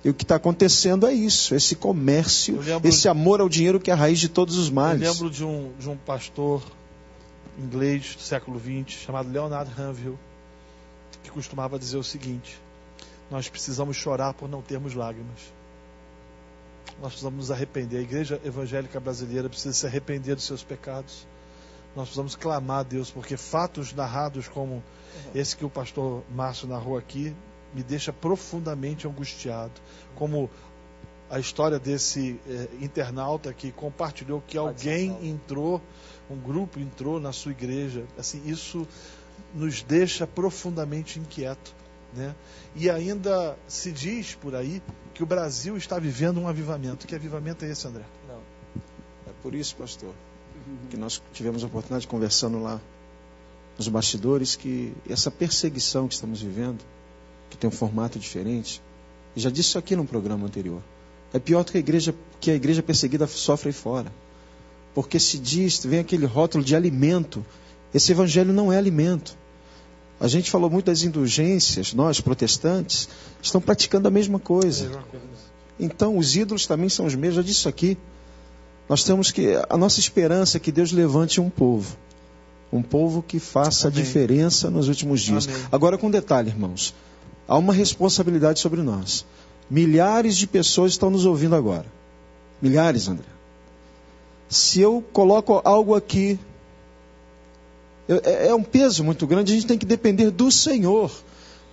E o que está acontecendo é isso, esse comércio, esse amor ao dinheiro que é a raiz de todos os males. Eu lembro de um pastor inglês do século XX, chamado Leonard Ravenhill, que costumava dizer o seguinte: nós precisamos chorar por não termos lágrimas. Nós precisamos nos arrepender. A igreja evangélica brasileira precisa se arrepender dos seus pecados. Nós precisamos clamar a Deus, porque fatos narrados como esse que o pastor Márcio narrou aqui me deixa profundamente angustiado. Como a história desse internauta que compartilhou que alguém entrou, um grupo entrou na sua igreja. Assim, isso nos deixa profundamente inquietos, né? E ainda se diz por aí que o Brasil está vivendo um avivamento. Que avivamento é esse, André? Não. É por isso, pastor, que nós tivemos a oportunidade de conversando lá nos bastidores, que essa perseguição que estamos vivendo, que tem um formato diferente, eu já disse isso aqui no programa anterior, é pior do que a igreja perseguida sofre aí fora. Porque se diz, vem aquele rótulo de alimento. Esse evangelho não é alimento. A gente falou muito das indulgências, nós, protestantes, estão praticando a mesma coisa. Então, os ídolos também são os mesmos. Já disse isso aqui. Nós temos que, a nossa esperança é que Deus levante um povo que faça a diferença nos últimos dias. Amém. Agora, com detalhe, irmãos, há uma responsabilidade sobre nós. Milhares de pessoas estão nos ouvindo agora. Milhares, André. Se eu coloco algo aqui, é um peso muito grande, a gente tem que depender do Senhor,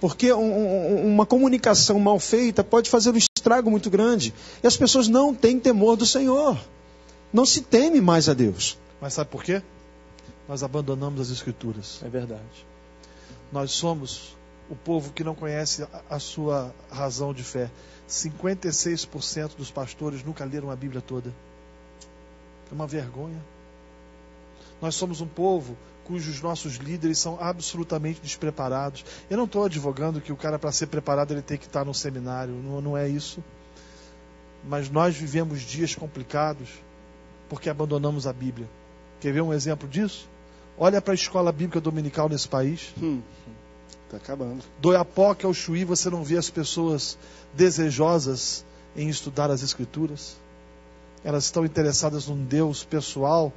porque uma comunicação mal feita pode fazer um estrago muito grande, e as pessoas não têm temor do Senhor, não se teme mais a Deus. Mas sabe por quê? Nós abandonamos as Escrituras. É verdade. Nós somos o povo que não conhece a sua razão de fé. 56% dos pastores nunca leram a Bíblia toda. É uma vergonha. Nós somos um povo cujos nossos líderes são absolutamente despreparados. Eu não estou advogando que o cara, para ser preparado, ele tem que estar no seminário. Não é isso. Mas nós vivemos dias complicados porque abandonamos a Bíblia. Quer ver um exemplo disso? Olha para a escola bíblica dominical nesse país. Está acabando. Do Iapoque ao Chuí, você não vê as pessoas desejosas em estudar as Escrituras. Elas estão interessadas num Deus pessoal,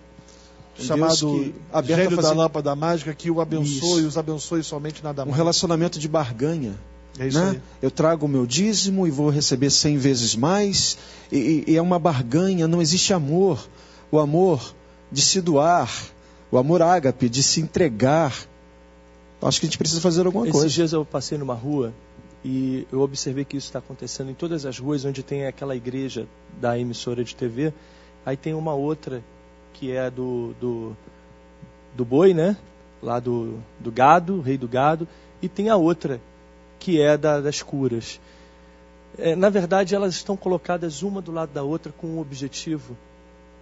chamado gênio da lâmpada mágica, que o abençoe e os abençoe somente nada mais. Um relacionamento de barganha. É isso, né? Aí. Eu trago o meu dízimo e vou receber 100 vezes mais. E é uma barganha, não existe amor. O amor de se doar, o amor ágape, de se entregar. Acho que a gente precisa fazer alguma coisa. Esses dias eu passei numa rua e eu observei que isso está acontecendo em todas as ruas onde tem aquela igreja da emissora de TV. Aí tem uma outra que é do boi, né? Lá do gado, rei do gado. E tem a outra que é das curas. Na verdade, elas estão colocadas uma do lado da outra com um objetivo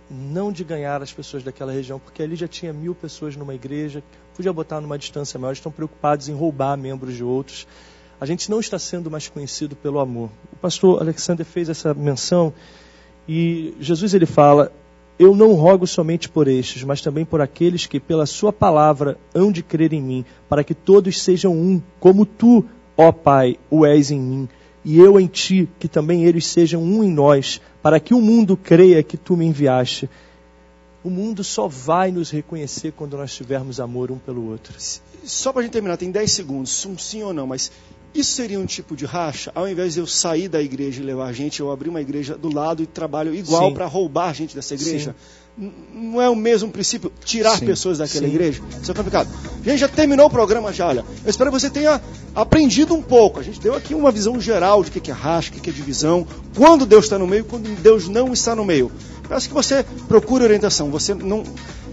não de ganhar as pessoas daquela região, porque ali já tinha 1000 pessoas numa igreja, podia botar numa distância maior, estão preocupados em roubar membros de outros. A gente não está sendo mais conhecido pelo amor. O pastor Alexander fez essa menção e Jesus ele fala: eu não rogo somente por estes, mas também por aqueles que pela sua palavra hão de crer em mim, para que todos sejam um, como tu, ó Pai, o és em mim, e eu em ti, que também eles sejam um em nós, para que o mundo creia que tu me enviaste. O mundo só vai nos reconhecer quando nós tivermos amor um pelo outro. Só para a gente terminar, tem 10 segundos, um sim ou não, mas isso seria um tipo de racha? Ao invés de eu sair da igreja e levar gente, eu abrir uma igreja do lado e trabalho igual para roubar gente dessa igreja? Sim. Não é o mesmo princípio tirar pessoas daquela igreja? Isso é complicado. A gente já terminou o programa já, olha. Eu espero que você tenha aprendido um pouco. A gente deu aqui uma visão geral de o que é racha, o que é divisão, quando Deus está no meio e quando Deus não está no meio. Peço que você procure orientação. Você não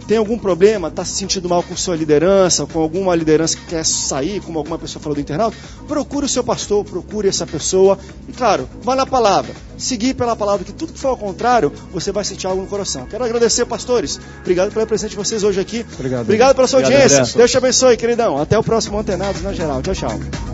tem algum problema, está se sentindo mal com sua liderança, com alguma liderança que quer sair, como alguma pessoa falou do internauta, procure o seu pastor, procure essa pessoa e, claro, vá na palavra, seguir pela palavra, que tudo que for ao contrário, você vai sentir algo no coração. Quero agradecer, pastores, obrigado pela presença de vocês hoje aqui, obrigado pela sua audiência, Deus te abençoe, queridão, até o próximo Antenados na Geral, tchau, tchau.